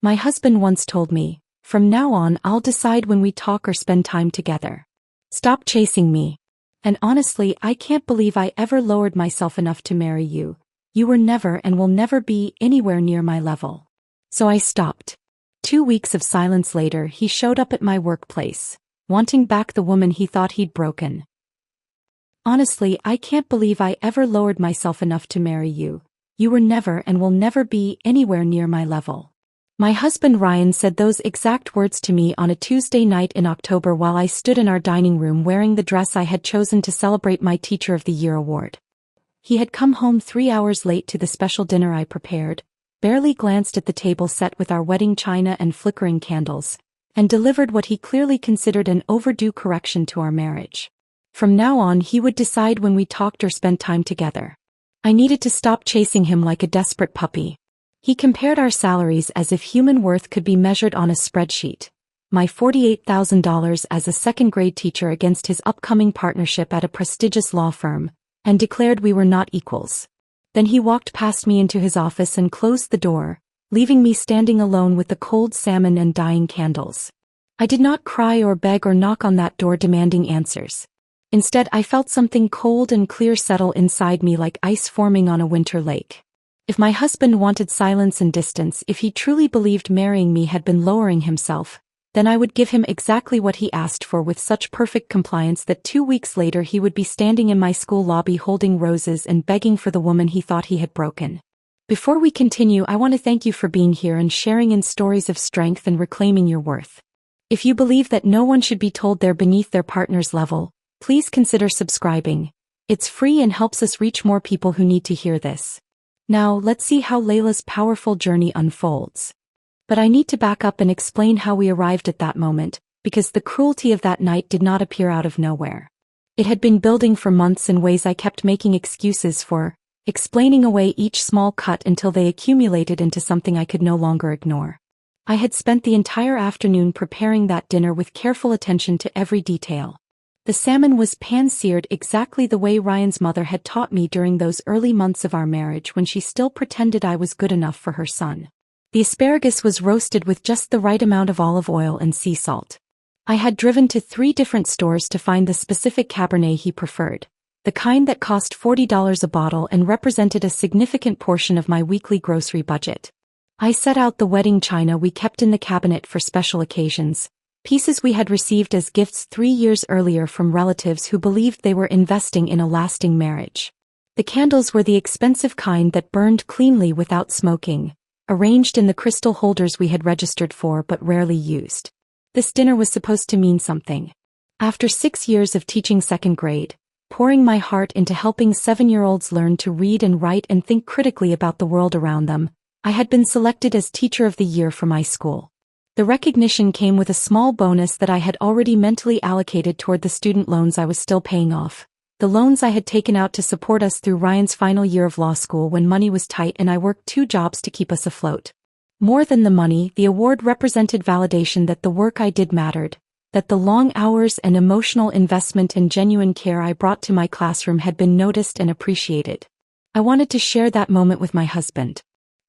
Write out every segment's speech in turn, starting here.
My husband once told me, "From now on I'll decide when we talk or spend time together. Stop chasing me." And honestly, I can't believe I ever lowered myself enough to marry you. You were never and will never be anywhere near my level. So I stopped. 2 weeks of silence later, he showed up at my workplace, wanting back the woman he thought he'd broken. Honestly, I can't believe I ever lowered myself enough to marry you. You were never and will never be anywhere near my level. My husband Ryan said those exact words to me on a Tuesday night in October while I stood in our dining room wearing the dress I had chosen to celebrate my Teacher of the Year award. He had come home 3 hours late to the special dinner I prepared, barely glanced at the table set with our wedding china and flickering candles, and delivered what he clearly considered an overdue correction to our marriage. From now on, he would decide when we talked or spent time together. I needed to stop chasing him like a desperate puppy. He compared our salaries as if human worth could be measured on a spreadsheet. My $48,000 as a second-grade teacher against his upcoming partnership at a prestigious law firm, and declared we were not equals. Then he walked past me into his office and closed the door, leaving me standing alone with the cold salmon and dying candles. I did not cry or beg or knock on that door demanding answers. Instead, I felt something cold and clear settle inside me like ice forming on a winter lake. If my husband wanted silence and distance, if he truly believed marrying me had been lowering himself, then I would give him exactly what he asked for with such perfect compliance that 2 weeks later he would be standing in my school lobby holding roses and begging for the woman he thought he had broken. Before we continue, I want to thank you for being here and sharing in stories of strength and reclaiming your worth. If you believe that no one should be told they're beneath their partner's level, please consider subscribing. It's free and helps us reach more people who need to hear this. Now, let's see how Layla's powerful journey unfolds. But I need to back up and explain how we arrived at that moment, because the cruelty of that night did not appear out of nowhere. It had been building for months in ways I kept making excuses for, explaining away each small cut until they accumulated into something I could no longer ignore. I had spent the entire afternoon preparing that dinner with careful attention to every detail. The salmon was pan-seared exactly the way Ryan's mother had taught me during those early months of our marriage when she still pretended I was good enough for her son. The asparagus was roasted with just the right amount of olive oil and sea salt. I had driven to 3 different stores to find the specific Cabernet he preferred, the kind that cost $40 a bottle and represented a significant portion of my weekly grocery budget. I set out the wedding china we kept in the cabinet for special occasions, pieces we had received as gifts 3 years earlier from relatives who believed they were investing in a lasting marriage. The candles were the expensive kind that burned cleanly without smoking, arranged in the crystal holders we had registered for but rarely used. This dinner was supposed to mean something. After 6 years of teaching second grade, pouring my heart into helping 7-year-olds learn to read and write and think critically about the world around them, I had been selected as Teacher of the Year for my school. The recognition came with a small bonus that I had already mentally allocated toward the student loans I was still paying off, the loans I had taken out to support us through Ryan's final year of law school when money was tight and I worked 2 jobs to keep us afloat. More than the money, the award represented validation that the work I did mattered, that the long hours and emotional investment and genuine care I brought to my classroom had been noticed and appreciated. I wanted to share that moment with my husband.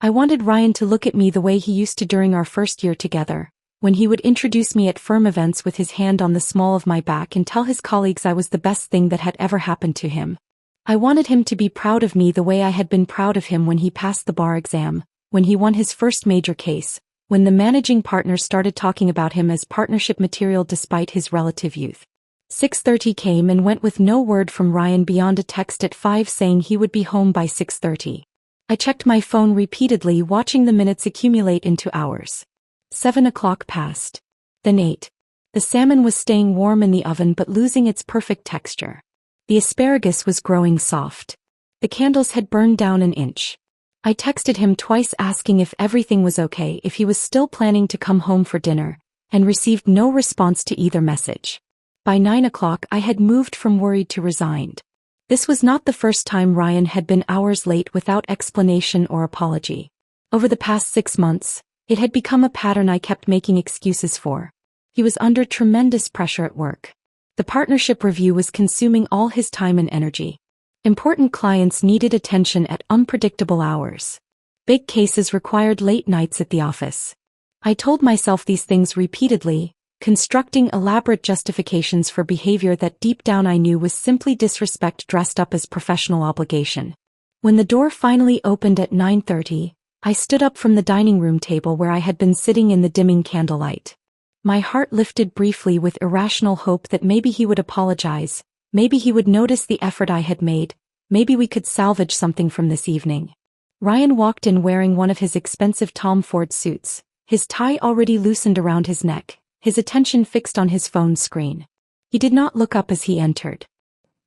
I wanted Ryan to look at me the way he used to during our first year together, when he would introduce me at firm events with his hand on the small of my back and tell his colleagues I was the best thing that had ever happened to him. I wanted him to be proud of me the way I had been proud of him when he passed the bar exam, when he won his first major case, when the managing partner started talking about him as partnership material despite his relative youth. 6:30 came and went with no word from Ryan beyond a text at 5 saying he would be home by 6:30. I checked my phone repeatedly, watching the minutes accumulate into hours. 7 o'clock passed. Then 8. The salmon was staying warm in the oven but losing its perfect texture. The asparagus was growing soft. The candles had burned down an inch. I texted him twice asking if everything was okay, if he was still planning to come home for dinner, and received no response to either message. By 9 o'clock I had moved from worried to resigned. This was not the first time Ryan had been hours late without explanation or apology. Over the past 6 months, it had become a pattern I kept making excuses for. He was under tremendous pressure at work. The partnership review was consuming all his time and energy. Important clients needed attention at unpredictable hours. Big cases required late nights at the office. I told myself these things repeatedly, constructing elaborate justifications for behavior that deep down I knew was simply disrespect dressed up as professional obligation. When the door finally opened at 9:30, I stood up from the dining room table where I had been sitting in the dimming candlelight. My heart lifted briefly with irrational hope that maybe he would apologize, maybe he would notice the effort I had made, maybe we could salvage something from this evening. Ryan walked in wearing one of his expensive Tom Ford suits, his tie already loosened around his neck, his attention fixed on his phone screen. He did not look up as he entered.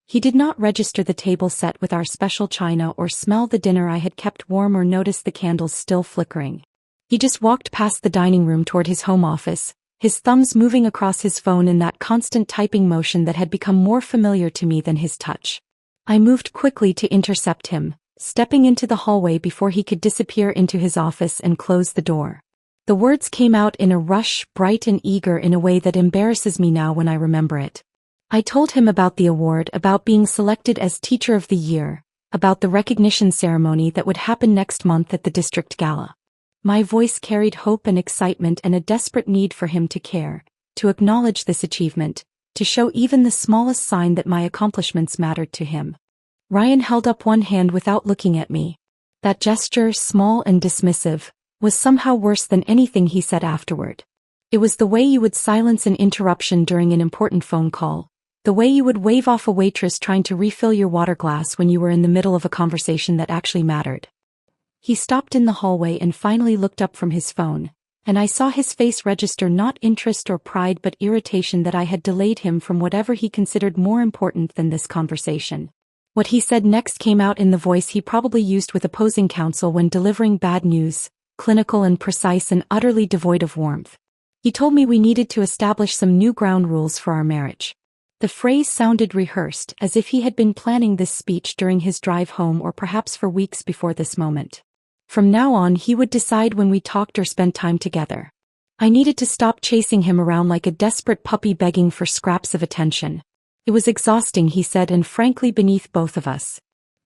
He did not register the table set with our special china or smell the dinner I had kept warm or notice the candles still flickering. He just walked past the dining room toward his home office, his thumbs moving across his phone in that constant typing motion that had become more familiar to me than his touch. I moved quickly to intercept him, stepping into the hallway before he could disappear into his office and close the door. The words came out in a rush, bright and eager in a way that embarrasses me now when I remember it. I told him about the award, about being selected as Teacher of the Year, about the recognition ceremony that would happen next month at the district gala. My voice carried hope and excitement and a desperate need for him to care, to acknowledge this achievement, to show even the smallest sign that my accomplishments mattered to him. Ryan held up one hand without looking at me. That gesture, small and dismissive, was somehow worse than anything he said afterward. It was the way you would silence an interruption during an important phone call, the way you would wave off a waitress trying to refill your water glass when you were in the middle of a conversation that actually mattered. He stopped in the hallway and finally looked up from his phone, and I saw his face register not interest or pride but irritation that I had delayed him from whatever he considered more important than this conversation. What he said next came out in the voice he probably used with opposing counsel when delivering bad news, clinical and precise and utterly devoid of warmth. He told me we needed to establish some new ground rules for our marriage. The phrase sounded rehearsed, as if he had been planning this speech during his drive home or perhaps for weeks before this moment. From now on he would decide when we talked or spent time together. I needed to stop chasing him around like a desperate puppy begging for scraps of attention. It was exhausting, he said, and frankly beneath both of us.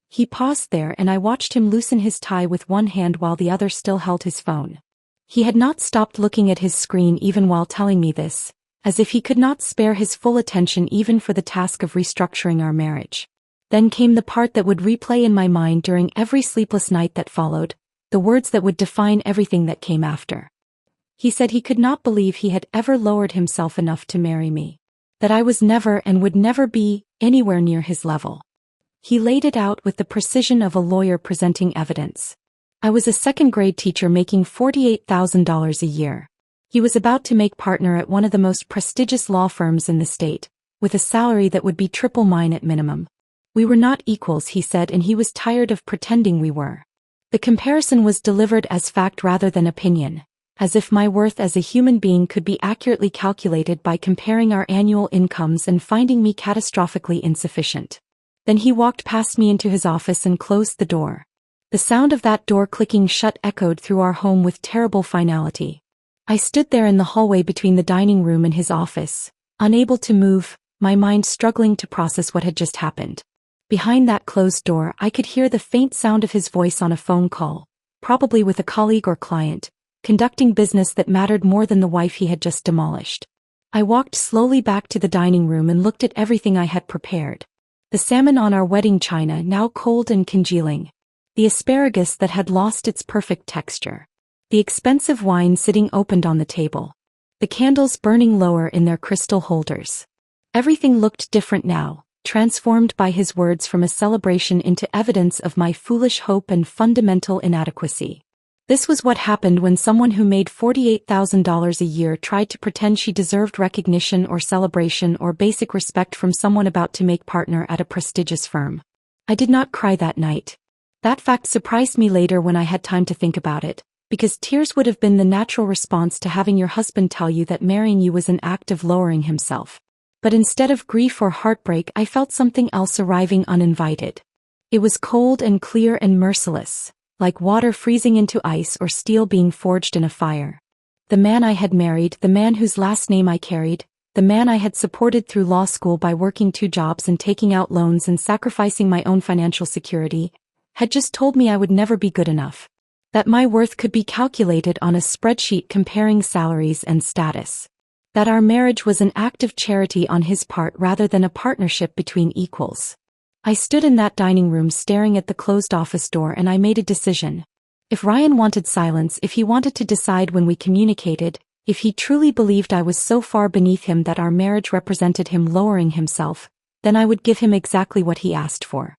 He paused there and I watched him loosen his tie with one hand while the other still held his phone. He had not stopped looking at his screen even while telling me this, as if he could not spare his full attention even for the task of restructuring our marriage. Then came the part that would replay in my mind during every sleepless night that followed, the words that would define everything that came after. He said he could not believe he had ever lowered himself enough to marry me, that I was never and would never be anywhere near his level. He laid it out with the precision of a lawyer presenting evidence. I was a second-grade teacher making $48,000 a year. He was about to make partner at one of the most prestigious law firms in the state, with a salary that would be triple mine at minimum. We were not equals, he said, and he was tired of pretending we were. The comparison was delivered as fact rather than opinion, as if my worth as a human being could be accurately calculated by comparing our annual incomes and finding me catastrophically insufficient. Then he walked past me into his office and closed the door. The sound of that door clicking shut echoed through our home with terrible finality. I stood there in the hallway between the dining room and his office, unable to move, my mind struggling to process what had just happened. Behind that closed door I could hear the faint sound of his voice on a phone call, probably with a colleague or client, conducting business that mattered more than the wife he had just demolished. I walked slowly back to the dining room and looked at everything I had prepared. The salmon on our wedding china now cold and congealing. The asparagus that had lost its perfect texture. The expensive wine sitting opened on the table. The candles burning lower in their crystal holders. Everything looked different now, transformed by his words from a celebration into evidence of my foolish hope and fundamental inadequacy. This was what happened when someone who made $48,000 a year tried to pretend she deserved recognition or celebration or basic respect from someone about to make partner at a prestigious firm. I did not cry that night. That fact surprised me later when I had time to think about it, because tears would have been the natural response to having your husband tell you that marrying you was an act of lowering himself. But instead of grief or heartbreak, I felt something else arriving uninvited. It was cold and clear and merciless, like water freezing into ice or steel being forged in a fire. The man I had married, the man whose last name I carried, the man I had supported through law school by working 2 jobs and taking out loans and sacrificing my own financial security, had just told me I would never be good enough. That my worth could be calculated on a spreadsheet comparing salaries and status. That our marriage was an act of charity on his part rather than a partnership between equals. I stood in that dining room staring at the closed office door, and I made a decision. If Ryan wanted silence, if he wanted to decide when we communicated, if he truly believed I was so far beneath him that our marriage represented him lowering himself, then I would give him exactly what he asked for.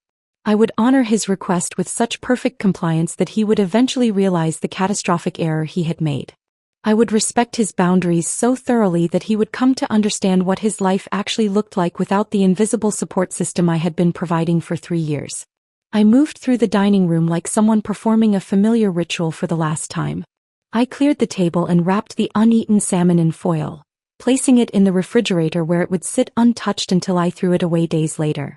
I would honor his request with such perfect compliance that he would eventually realize the catastrophic error he had made. I would respect his boundaries so thoroughly that he would come to understand what his life actually looked like without the invisible support system I had been providing for 3 years. I moved through the dining room like someone performing a familiar ritual for the last time. I cleared the table and wrapped the uneaten salmon in foil, placing it in the refrigerator where it would sit untouched until I threw it away days later.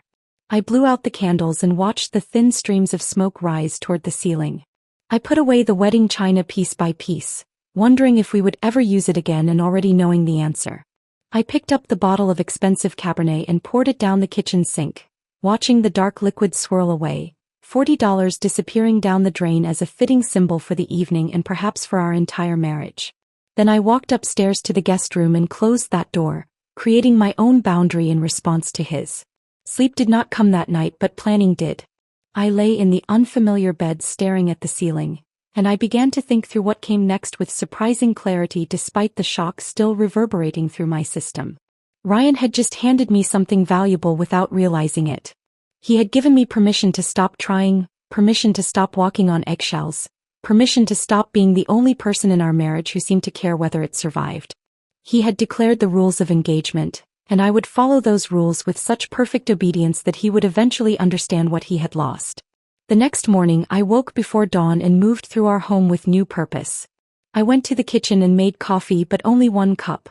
I blew out the candles and watched the thin streams of smoke rise toward the ceiling. I put away the wedding china piece by piece, wondering if we would ever use it again and already knowing the answer. I picked up the bottle of expensive Cabernet and poured it down the kitchen sink, watching the dark liquid swirl away, $40 disappearing down the drain as a fitting symbol for the evening and perhaps for our entire marriage. Then I walked upstairs to the guest room and closed that door, creating my own boundary in response to his. Sleep did not come that night, but planning did. I lay in the unfamiliar bed staring at the ceiling, and I began to think through what came next with surprising clarity despite the shock still reverberating through my system. Ryan had just handed me something valuable without realizing it. He had given me permission to stop trying, permission to stop walking on eggshells, permission to stop being the only person in our marriage who seemed to care whether it survived. He had declared the rules of engagement, and I would follow those rules with such perfect obedience that he would eventually understand what he had lost. The next morning I woke before dawn and moved through our home with new purpose. I went to the kitchen and made coffee, but only 1 cup.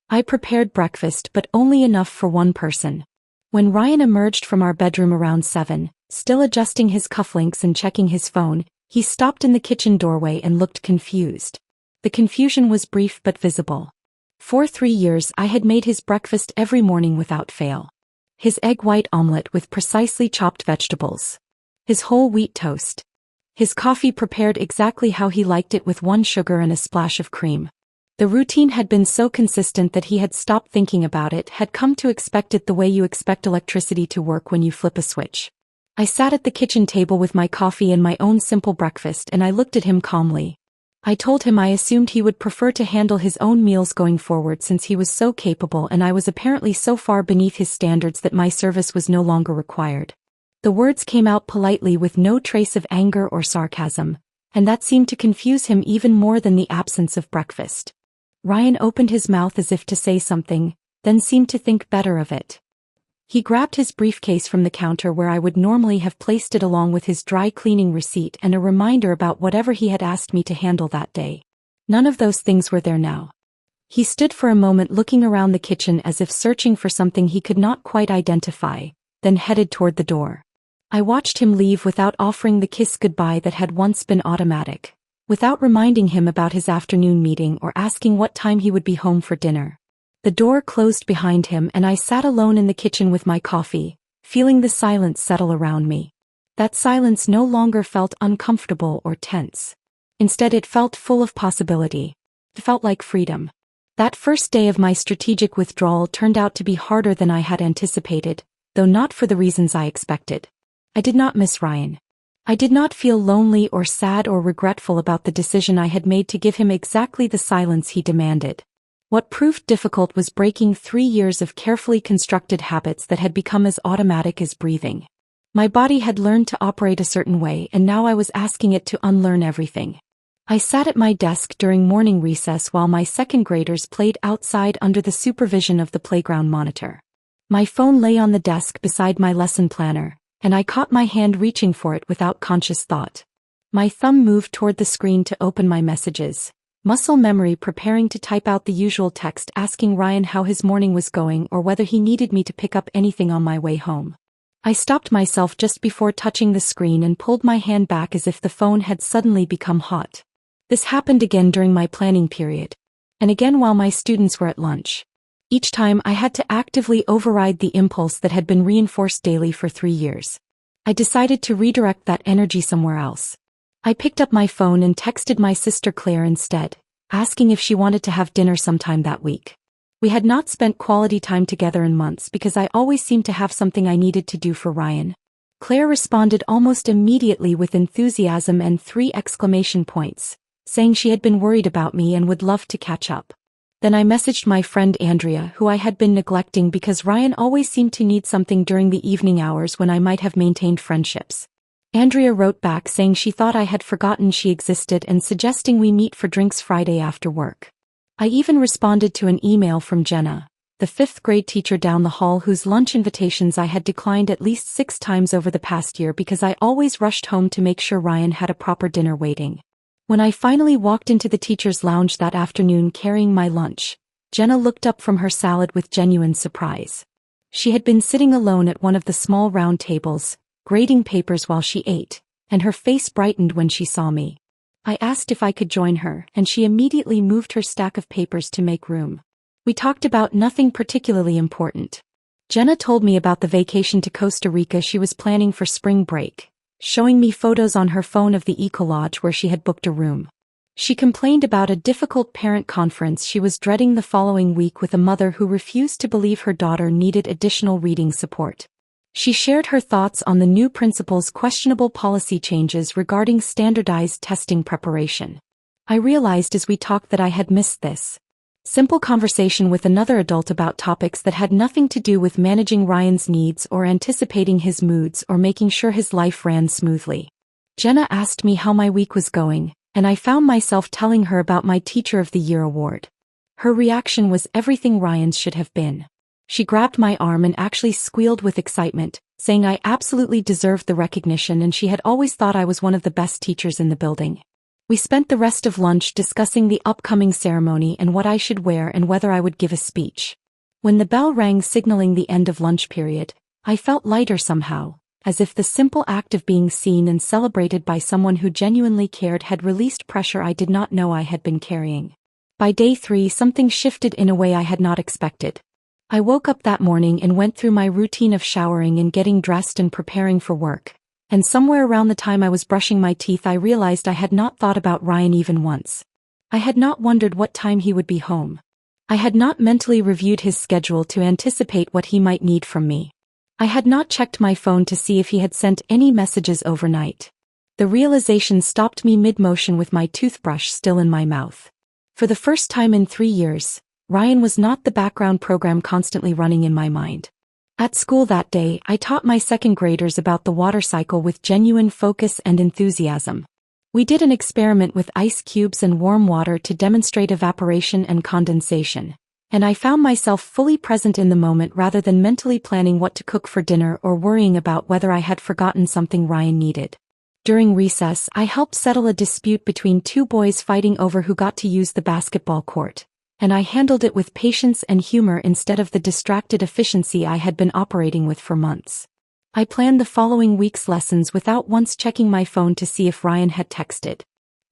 I prepared breakfast, but only enough for 1 person. When Ryan emerged from our bedroom around 7, still adjusting his cufflinks and checking his phone, he stopped in the kitchen doorway and looked confused. The confusion was brief but visible. For 3 years I had made his breakfast every morning without fail. His egg white omelette with precisely chopped vegetables. His whole wheat toast. His coffee prepared exactly how he liked it, with 1 sugar and a splash of cream. The routine had been so consistent that he had stopped thinking about it, had come to expect it the way you expect electricity to work when you flip a switch. I sat at the kitchen table with my coffee and my own simple breakfast, and I looked at him calmly. I told him I assumed he would prefer to handle his own meals going forward since he was so capable and I was apparently so far beneath his standards that my service was no longer required. The words came out politely with no trace of anger or sarcasm, and that seemed to confuse him even more than the absence of breakfast. Ryan opened his mouth as if to say something, then seemed to think better of it. He grabbed his briefcase from the counter where I would normally have placed it, along with his dry cleaning receipt and a reminder about whatever he had asked me to handle that day. None of those things were there now. He stood for a moment looking around the kitchen as if searching for something he could not quite identify, then headed toward the door. I watched him leave without offering the kiss goodbye that had once been automatic, without reminding him about his afternoon meeting or asking what time he would be home for dinner. The door closed behind him and I sat alone in the kitchen with my coffee, feeling the silence settle around me. That silence no longer felt uncomfortable or tense. Instead, it felt full of possibility. It felt like freedom. That first day of my strategic withdrawal turned out to be harder than I had anticipated, though not for the reasons I expected. I did not miss Ryan. I did not feel lonely or sad or regretful about the decision I had made to give him exactly the silence he demanded. What proved difficult was breaking 3 years of carefully constructed habits that had become as automatic as breathing. My body had learned to operate a certain way, and now I was asking it to unlearn everything. I sat at my desk during morning recess while my second graders played outside under the supervision of the playground monitor. My phone lay on the desk beside my lesson planner, and I caught my hand reaching for it without conscious thought. My thumb moved toward the screen to open my messages, muscle memory preparing to type out the usual text asking Ryan how his morning was going or whether he needed me to pick up anything on my way home. I stopped myself just before touching the screen and pulled my hand back as if the phone had suddenly become hot. This happened again during my planning period, and again while my students were at lunch. Each time I had to actively override the impulse that had been reinforced daily for 3 years. I decided to redirect that energy somewhere else. I picked up my phone and texted my sister Claire instead, asking if she wanted to have dinner sometime that week. We had not spent quality time together in months because I always seemed to have something I needed to do for Ryan. Claire responded almost immediately with enthusiasm and 3 exclamation points, saying she had been worried about me and would love to catch up. Then I messaged my friend Andrea, who I had been neglecting because Ryan always seemed to need something during the evening hours when I might have maintained friendships. Andrea wrote back saying she thought I had forgotten she existed and suggesting we meet for drinks Friday after work. I even responded to an email from Jenna, the 5th grade teacher down the hall whose lunch invitations I had declined at least 6 times over the past year because I always rushed home to make sure Ryan had a proper dinner waiting. When I finally walked into the teacher's lounge that afternoon carrying my lunch, Jenna looked up from her salad with genuine surprise. She had been sitting alone at one of the small round tables, grading papers while she ate, and her face brightened when she saw me. I asked if I could join her, and she immediately moved her stack of papers to make room. We talked about nothing particularly important. Jenna told me about the vacation to Costa Rica she was planning for spring break, showing me photos on her phone of the Eco Lodge where she had booked a room. She complained about a difficult parent conference she was dreading the following week with a mother who refused to believe her daughter needed additional reading support. She shared her thoughts on the new principal's questionable policy changes regarding standardized testing preparation. I realized as we talked that I had missed this simple conversation with another adult about topics that had nothing to do with managing Ryan's needs or anticipating his moods or making sure his life ran smoothly. Jenna asked me how my week was going, and I found myself telling her about my Teacher of the Year award. Her reaction was everything Ryan's should have been. She grabbed my arm and actually squealed with excitement, saying I absolutely deserved the recognition and she had always thought I was one of the best teachers in the building. We spent the rest of lunch discussing the upcoming ceremony and what I should wear and whether I would give a speech. When the bell rang signaling the end of lunch period, I felt lighter somehow, as if the simple act of being seen and celebrated by someone who genuinely cared had released pressure I did not know I had been carrying. By day 3, something shifted in a way I had not expected. I woke up that morning and went through my routine of showering and getting dressed and preparing for work. And somewhere around the time I was brushing my teeth I realized I had not thought about Ryan even once. I had not wondered what time he would be home. I had not mentally reviewed his schedule to anticipate what he might need from me. I had not checked my phone to see if he had sent any messages overnight. The realization stopped me mid-motion with my toothbrush still in my mouth. For the first time in 3 years, Ryan was not the background program constantly running in my mind. At school that day, I taught my 2nd graders about the water cycle with genuine focus and enthusiasm. We did an experiment with ice cubes and warm water to demonstrate evaporation and condensation, and I found myself fully present in the moment rather than mentally planning what to cook for dinner or worrying about whether I had forgotten something Ryan needed. During recess, I helped settle a dispute between 2 boys fighting over who got to use the basketball court, and I handled it with patience and humor instead of the distracted efficiency I had been operating with for months. I planned the following week's lessons without once checking my phone to see if Ryan had texted.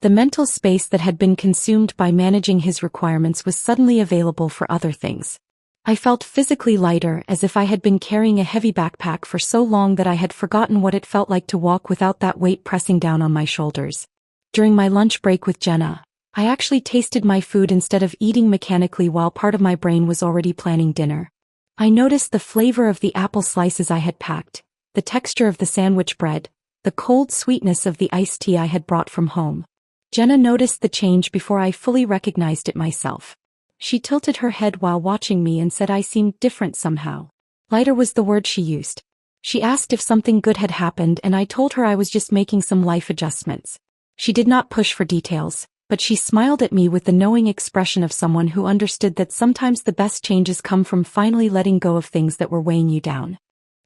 The mental space that had been consumed by managing his requirements was suddenly available for other things. I felt physically lighter, as if I had been carrying a heavy backpack for so long that I had forgotten what it felt like to walk without that weight pressing down on my shoulders. During my lunch break with Jenna, I actually tasted my food instead of eating mechanically while part of my brain was already planning dinner. I noticed the flavor of the apple slices I had packed, the texture of the sandwich bread, the cold sweetness of the iced tea I had brought from home. Jenna noticed the change before I fully recognized it myself. She tilted her head while watching me and said I seemed different somehow. Lighter was the word she used. She asked if something good had happened and I told her I was just making some life adjustments. She did not push for details, but she smiled at me with the knowing expression of someone who understood that sometimes the best changes come from finally letting go of things that were weighing you down.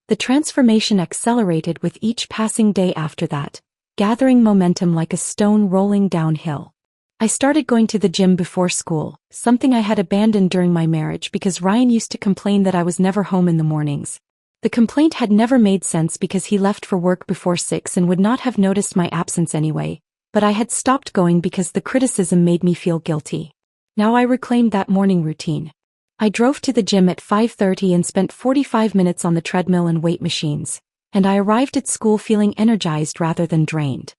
The transformation accelerated with each passing day after that, gathering momentum like a stone rolling downhill. I started going to the gym before school, something I had abandoned during my marriage because Ryan used to complain that I was never home in the mornings. The complaint had never made sense because he left for work before 6 and would not have noticed my absence anyway, but I had stopped going because the criticism made me feel guilty. Now I reclaimed that morning routine. I drove to the gym at 5:30 and spent 45 minutes on the treadmill and weight machines, and I arrived at school feeling energized rather than drained.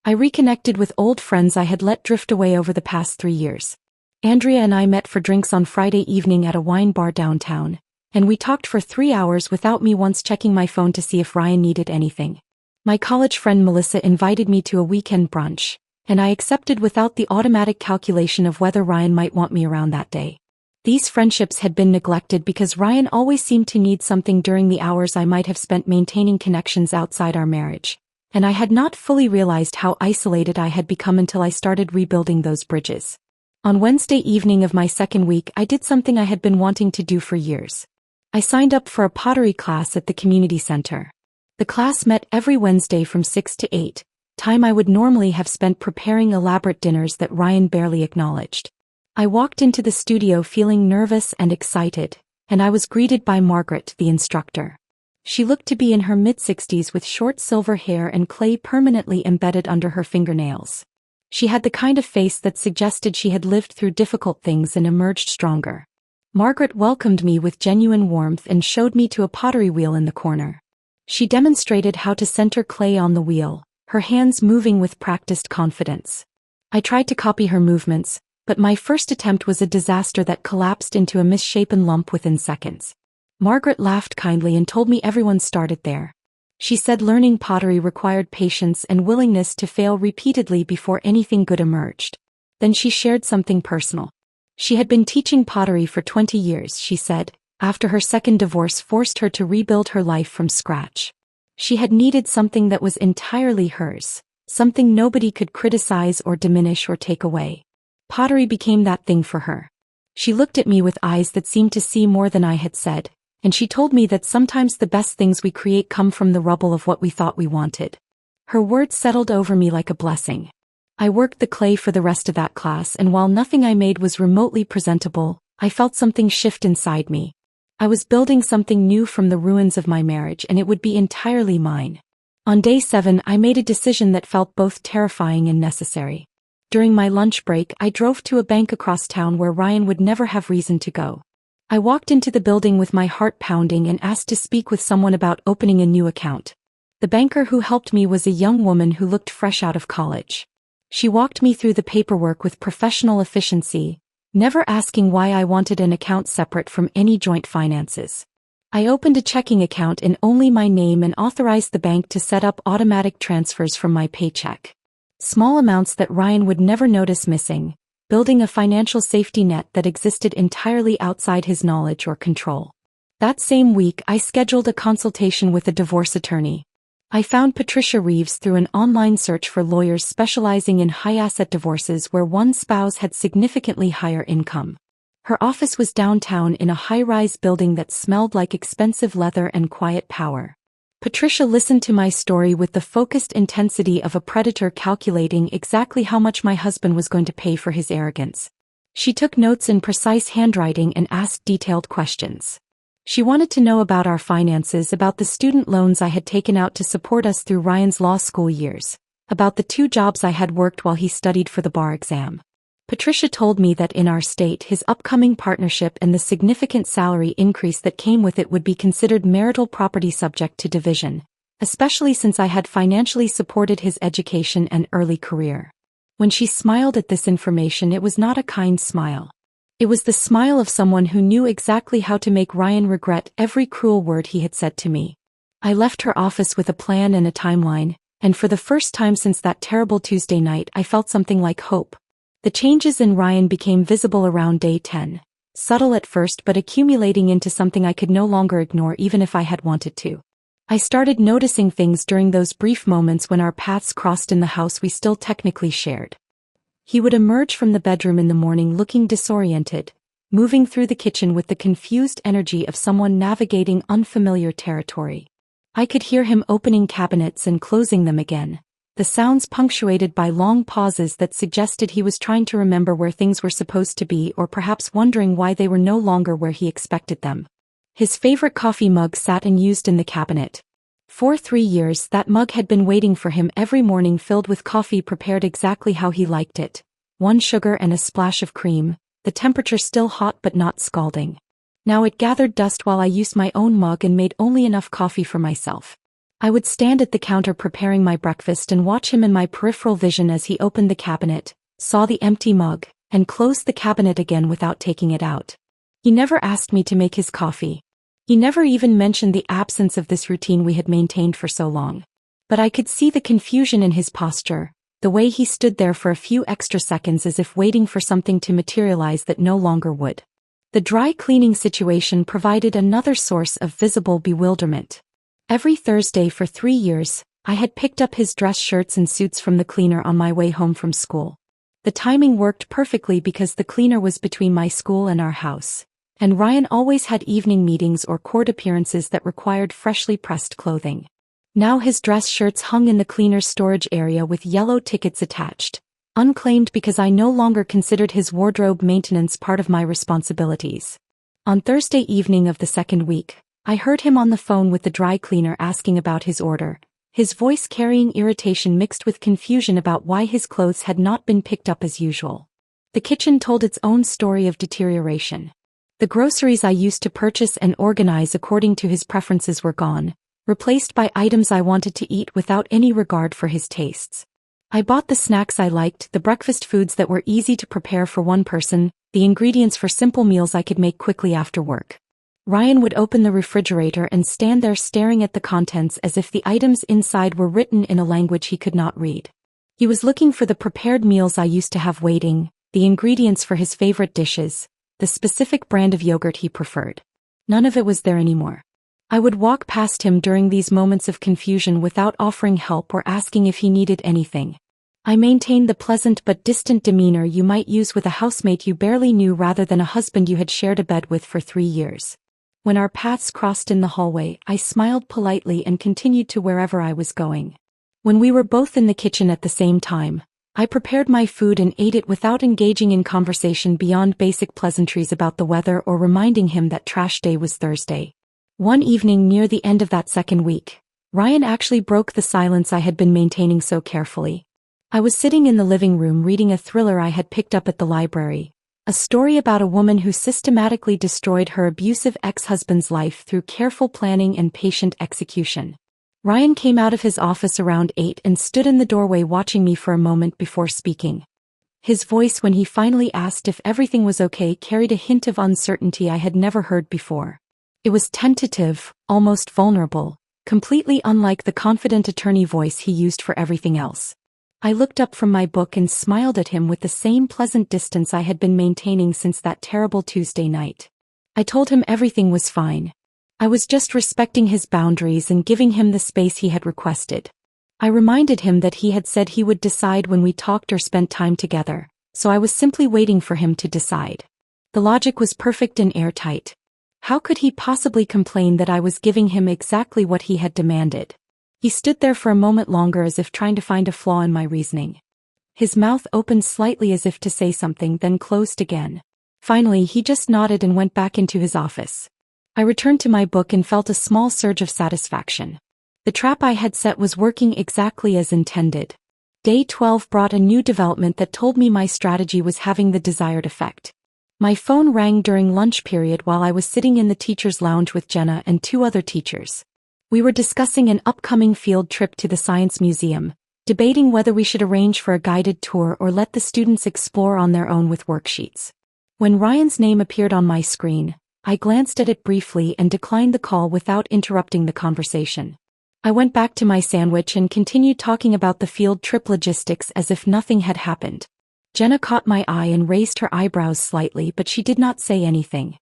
I reconnected with old friends I had let drift away over the past 3 years. Andrea and I met for drinks on Friday evening at a wine bar downtown, and we talked for 3 hours without me once checking my phone to see if Ryan needed anything. My college friend Melissa invited me to a weekend brunch, and I accepted without the automatic calculation of whether Ryan might want me around that day. These friendships had been neglected because Ryan always seemed to need something during the hours I might have spent maintaining connections outside our marriage, and I had not fully realized how isolated I had become until I started rebuilding those bridges. On Wednesday evening of my second week, I did something I had been wanting to do for years. I signed up for a pottery class at the community center. The class met every Wednesday from 6 to 8, time I would normally have spent preparing elaborate dinners that Ryan barely acknowledged. I walked into the studio feeling nervous and excited, and I was greeted by Margaret, the instructor. She looked to be in her mid-60s with short silver hair and clay permanently embedded under her fingernails. She had the kind of face that suggested she had lived through difficult things and emerged stronger. Margaret welcomed me with genuine warmth and showed me to a pottery wheel in the corner. She demonstrated how to center clay on the wheel, her hands moving with practiced confidence. I tried to copy her movements, but my first attempt was a disaster that collapsed into a misshapen lump within seconds. Margaret laughed kindly and told me everyone started there. She said learning pottery required patience and willingness to fail repeatedly before anything good emerged. Then she shared something personal. She had been teaching pottery for 20 years, she said, after her second divorce forced her to rebuild her life from scratch. She had needed something that was entirely hers, something nobody could criticize or diminish or take away. Pottery became that thing for her. She looked at me with eyes that seemed to see more than I had said, and she told me that sometimes the best things we create come from the rubble of what we thought we wanted. Her words settled over me like a blessing. I worked the clay for the rest of that class, and while nothing I made was remotely presentable, I felt something shift inside me. I was building something new from the ruins of my marriage, and it would be entirely mine. On day 7, I made a decision that felt both terrifying and necessary. During my lunch break, I drove to a bank across town where Ryan would never have reason to go. I walked into the building with my heart pounding and asked to speak with someone about opening a new account. The banker who helped me was a young woman who looked fresh out of college. She walked me through the paperwork with professional efficiency, never asking why I wanted an account separate from any joint finances. I opened a checking account in only my name and authorized the bank to set up automatic transfers from my paycheck. Small amounts that Ryan would never notice missing, building a financial safety net that existed entirely outside his knowledge or control. That same week, I scheduled a consultation with a divorce attorney. I found Patricia Reeves through an online search for lawyers specializing in high-asset divorces where one spouse had significantly higher income. Her office was downtown in a high-rise building that smelled like expensive leather and quiet power. Patricia listened to my story with the focused intensity of a predator calculating exactly how much my husband was going to pay for his arrogance. She took notes in precise handwriting and asked detailed questions. She wanted to know about our finances, about the student loans I had taken out to support us through Ryan's law school years, about the 2 jobs I had worked while he studied for the bar exam. Patricia told me that in our state, his upcoming partnership and the significant salary increase that came with it would be considered marital property subject to division, especially since I had financially supported his education and early career. When she smiled at this information, it was not a kind smile. It was the smile of someone who knew exactly how to make Ryan regret every cruel word he had said to me. I left her office with a plan and a timeline, and for the first time since that terrible Tuesday night, I felt something like hope. The changes in Ryan became visible around day 10, subtle at first but accumulating into something I could no longer ignore even if I had wanted to. I started noticing things during those brief moments when our paths crossed in the house we still technically shared. He would emerge from the bedroom in the morning looking disoriented, moving through the kitchen with the confused energy of someone navigating unfamiliar territory. I could hear him opening cabinets and closing them again, the sounds punctuated by long pauses that suggested he was trying to remember where things were supposed to be or perhaps wondering why they were no longer where he expected them. His favorite coffee mug sat unused in the cabinet. For 3 years that mug had been waiting for him every morning, filled with coffee prepared exactly how he liked it. 1 sugar and a splash of cream, the temperature still hot but not scalding. Now it gathered dust while I used my own mug and made only enough coffee for myself. I would stand at the counter preparing my breakfast and watch him in my peripheral vision as he opened the cabinet, saw the empty mug, and closed the cabinet again without taking it out. He never asked me to make his coffee. He never even mentioned the absence of this routine we had maintained for so long. But I could see the confusion in his posture, the way he stood there for a few extra seconds as if waiting for something to materialize that no longer would. The dry cleaning situation provided another source of visible bewilderment. Every Thursday for 3 years, I had picked up his dress shirts and suits from the cleaner on my way home from school. The timing worked perfectly because the cleaner was between my school and our house, and Ryan always had evening meetings or court appearances that required freshly pressed clothing. Now his dress shirts hung in the cleaner's storage area with yellow tickets attached, unclaimed because I no longer considered his wardrobe maintenance part of my responsibilities. On Thursday evening of the second week, I heard him on the phone with the dry cleaner asking about his order, his voice carrying irritation mixed with confusion about why his clothes had not been picked up as usual. The kitchen told its own story of deterioration. The groceries I used to purchase and organize according to his preferences were gone, replaced by items I wanted to eat without any regard for his tastes. I bought the snacks I liked, the breakfast foods that were easy to prepare for one person, the ingredients for simple meals I could make quickly after work. Ryan would open the refrigerator and stand there staring at the contents as if the items inside were written in a language he could not read. He was looking for the prepared meals I used to have waiting, the ingredients for his favorite dishes, the specific brand of yogurt he preferred. None of it was there anymore. I would walk past him during these moments of confusion without offering help or asking if he needed anything. I maintained the pleasant but distant demeanor you might use with a housemate you barely knew rather than a husband you had shared a bed with for 3 years. When our paths crossed in the hallway, I smiled politely and continued to wherever I was going. When we were both in the kitchen at the same time, I prepared my food and ate it without engaging in conversation beyond basic pleasantries about the weather or reminding him that trash day was Thursday. One evening near the end of that second week, Ryan actually broke the silence I had been maintaining so carefully. I was sitting in the living room reading a thriller I had picked up at the library, a story about a woman who systematically destroyed her abusive ex-husband's life through careful planning and patient execution. Ryan came out of his office around 8 and stood in the doorway watching me for a moment before speaking. His voice when he finally asked if everything was okay carried a hint of uncertainty I had never heard before. It was tentative, almost vulnerable, completely unlike the confident attorney voice he used for everything else. I looked up from my book and smiled at him with the same pleasant distance I had been maintaining since that terrible Tuesday night. I told him everything was fine. I was just respecting his boundaries and giving him the space he had requested. I reminded him that he had said he would decide when we talked or spent time together, so I was simply waiting for him to decide. The logic was perfect and airtight. How could he possibly complain that I was giving him exactly what he had demanded? He stood there for a moment longer as if trying to find a flaw in my reasoning. His mouth opened slightly as if to say something, then closed again. Finally, he just nodded and went back into his office. I returned to my book and felt a small surge of satisfaction. The trap I had set was working exactly as intended. Day 12 brought a new development that told me my strategy was having the desired effect. My phone rang during lunch period while I was sitting in the teacher's lounge with Jenna and 2 other teachers. We were discussing an upcoming field trip to the Science Museum, debating whether we should arrange for a guided tour or let the students explore on their own with worksheets. When Ryan's name appeared on my screen, I glanced at it briefly and declined the call without interrupting the conversation. I went back to my sandwich and continued talking about the field trip logistics as if nothing had happened. Jenna caught my eye and raised her eyebrows slightly, but she did not say anything.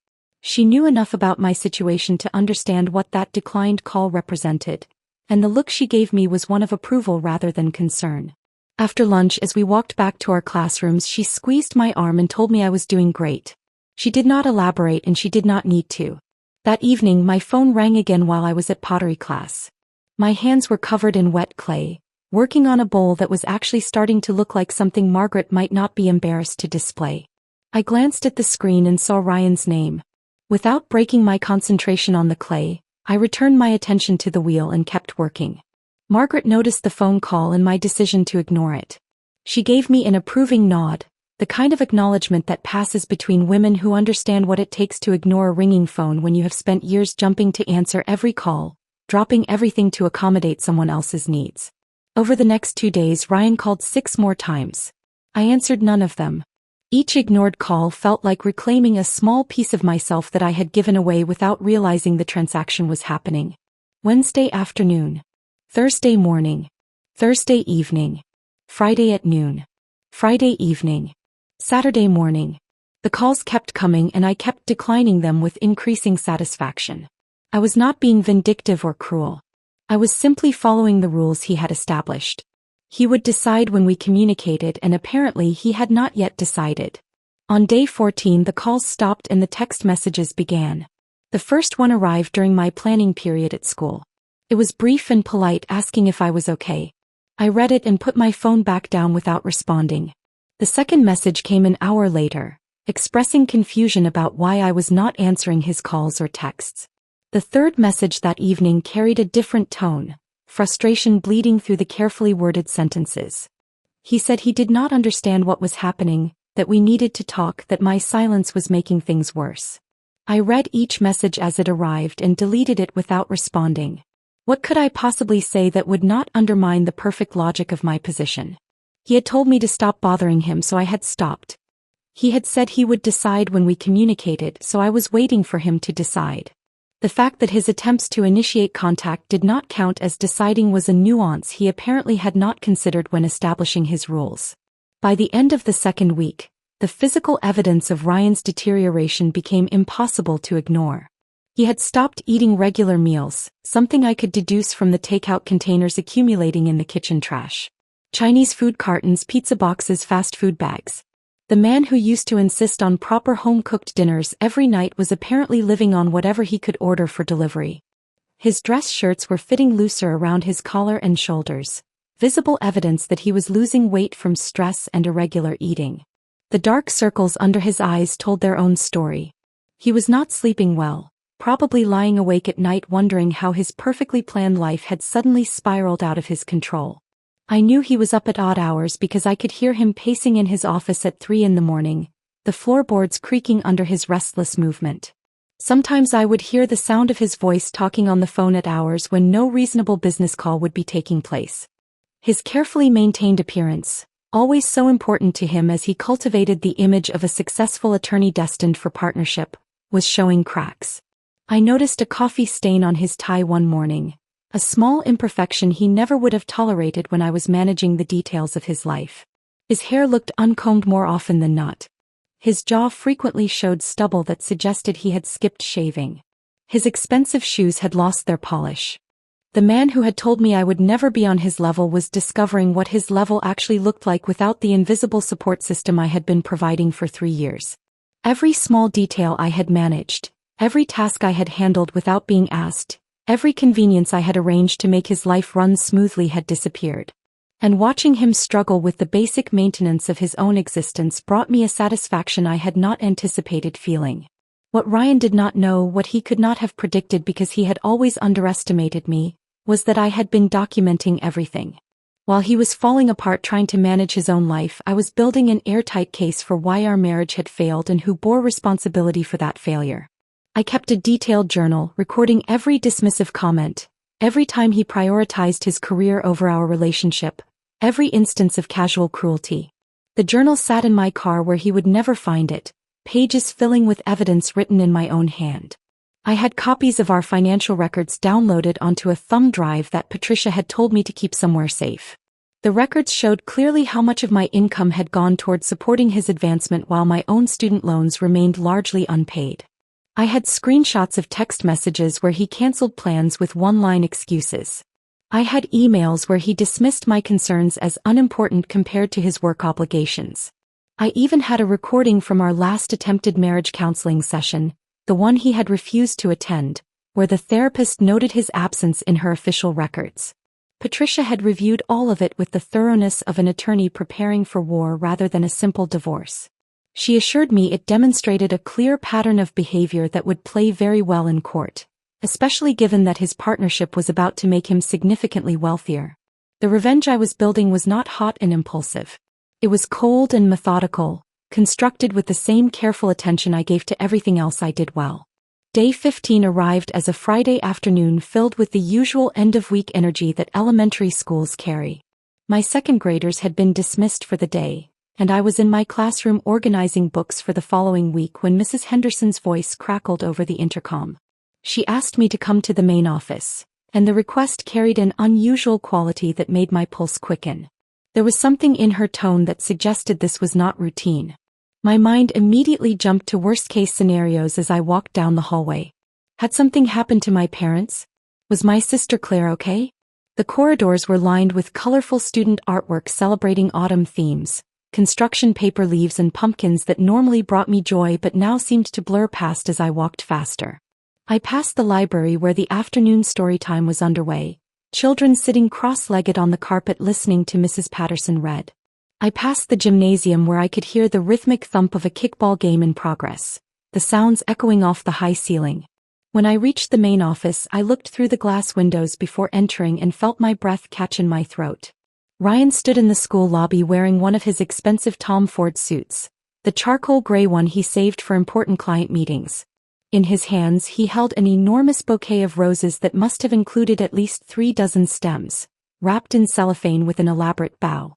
She knew enough about my situation to understand what that declined call represented, and the look she gave me was one of approval rather than concern. After lunch, as we walked back to our classrooms, she squeezed my arm and told me I was doing great. She did not elaborate and she did not need to. That evening, my phone rang again while I was at pottery class. My hands were covered in wet clay, working on a bowl that was actually starting to look like something Margaret might not be embarrassed to display. I glanced at the screen and saw Ryan's name. Without breaking my concentration on the clay, I returned my attention to the wheel and kept working. Margaret noticed the phone call and my decision to ignore it. She gave me an approving nod, the kind of acknowledgement that passes between women who understand what it takes to ignore a ringing phone when you have spent years jumping to answer every call, dropping everything to accommodate someone else's needs. Over the next 2 days, Ryan called 6 more times. I answered none of them. Each ignored call felt like reclaiming a small piece of myself that I had given away without realizing the transaction was happening. Wednesday afternoon. Thursday morning. Thursday evening. Friday at noon. Friday evening. Saturday morning. The calls kept coming and I kept declining them with increasing satisfaction. I was not being vindictive or cruel. I was simply following the rules he had established. He would decide when we communicated, and apparently he had not yet decided. On day 14 the calls stopped and the text messages began. The first one arrived during my planning period at school. It was brief and polite, asking if I was okay. I read it and put my phone back down without responding. The second message came an hour later, expressing confusion about why I was not answering his calls or texts. The third message that evening carried a different tone, frustration bleeding through the carefully worded sentences. He said he did not understand what was happening, that we needed to talk, that my silence was making things worse. I read each message as it arrived and deleted it without responding. What could I possibly say that would not undermine the perfect logic of my position? He had told me to stop bothering him, so I had stopped. He had said he would decide when we communicated, so I was waiting for him to decide. The fact that his attempts to initiate contact did not count as deciding was a nuance he apparently had not considered when establishing his rules. By the end of the second week, the physical evidence of Ryan's deterioration became impossible to ignore. He had stopped eating regular meals, something I could deduce from the takeout containers accumulating in the kitchen trash. Chinese food cartons, pizza boxes, fast food bags. The man who used to insist on proper home-cooked dinners every night was apparently living on whatever he could order for delivery. His dress shirts were fitting looser around his collar and shoulders, visible evidence that he was losing weight from stress and irregular eating. The dark circles under his eyes told their own story. He was not sleeping well, probably lying awake at night wondering how his perfectly planned life had suddenly spiraled out of his control. I knew he was up at odd hours because I could hear him pacing in his office at 3 a.m, the floorboards creaking under his restless movement. Sometimes I would hear the sound of his voice talking on the phone at hours when no reasonable business call would be taking place. His carefully maintained appearance, always so important to him as he cultivated the image of a successful attorney destined for partnership, was showing cracks. I noticed a coffee stain on his tie one morning, a small imperfection he never would have tolerated when I was managing the details of his life. His hair looked uncombed more often than not. His jaw frequently showed stubble that suggested he had skipped shaving. His expensive shoes had lost their polish. The man who had told me I would never be on his level was discovering what his level actually looked like without the invisible support system I had been providing for 3 years. Every small detail I had managed, every task I had handled without being asked, every convenience I had arranged to make his life run smoothly had disappeared. And watching him struggle with the basic maintenance of his own existence brought me a satisfaction I had not anticipated feeling. What Ryan did not know, what he could not have predicted because he had always underestimated me, was that I had been documenting everything. While he was falling apart trying to manage his own life, I was building an airtight case for why our marriage had failed and who bore responsibility for that failure. I kept a detailed journal, recording every dismissive comment, every time he prioritized his career over our relationship, every instance of casual cruelty. The journal sat in my car where he would never find it, pages filling with evidence written in my own hand. I had copies of our financial records downloaded onto a thumb drive that Patricia had told me to keep somewhere safe. The records showed clearly how much of my income had gone toward supporting his advancement while my own student loans remained largely unpaid. I had screenshots of text messages where he canceled plans with one-line excuses. I had emails where he dismissed my concerns as unimportant compared to his work obligations. I even had a recording from our last attempted marriage counseling session, the one he had refused to attend, where the therapist noted his absence in her official records. Patricia had reviewed all of it with the thoroughness of an attorney preparing for war rather than a simple divorce. She assured me it demonstrated a clear pattern of behavior that would play very well in court, especially given that his partnership was about to make him significantly wealthier. The revenge I was building was not hot and impulsive. It was cold and methodical, constructed with the same careful attention I gave to everything else I did well. Day 15 arrived as a Friday afternoon filled with the usual end-of-week energy that elementary schools carry. My second graders had been dismissed for the day, and I was in my classroom organizing books for the following week when Mrs. Henderson's voice crackled over the intercom. She asked me to come to the main office, and the request carried an unusual quality that made my pulse quicken. There was something in her tone that suggested this was not routine. My mind immediately jumped to worst-case scenarios as I walked down the hallway. Had something happened to my parents? Was my sister Claire okay? The corridors were lined with colorful student artwork celebrating autumn themes, construction paper leaves and pumpkins that normally brought me joy but now seemed to blur past as I walked faster. I passed the library where the afternoon story time was underway, children sitting cross-legged on the carpet listening to Mrs. Patterson read. I passed the gymnasium where I could hear the rhythmic thump of a kickball game in progress, the sounds echoing off the high ceiling. When I reached the main office, I looked through the glass windows before entering and felt my breath catch in my throat. Ryan stood in the school lobby wearing one of his expensive Tom Ford suits, the charcoal gray one he saved for important client meetings. In his hands he held an enormous bouquet of roses that must have included at least 36 stems, wrapped in cellophane with an elaborate bow.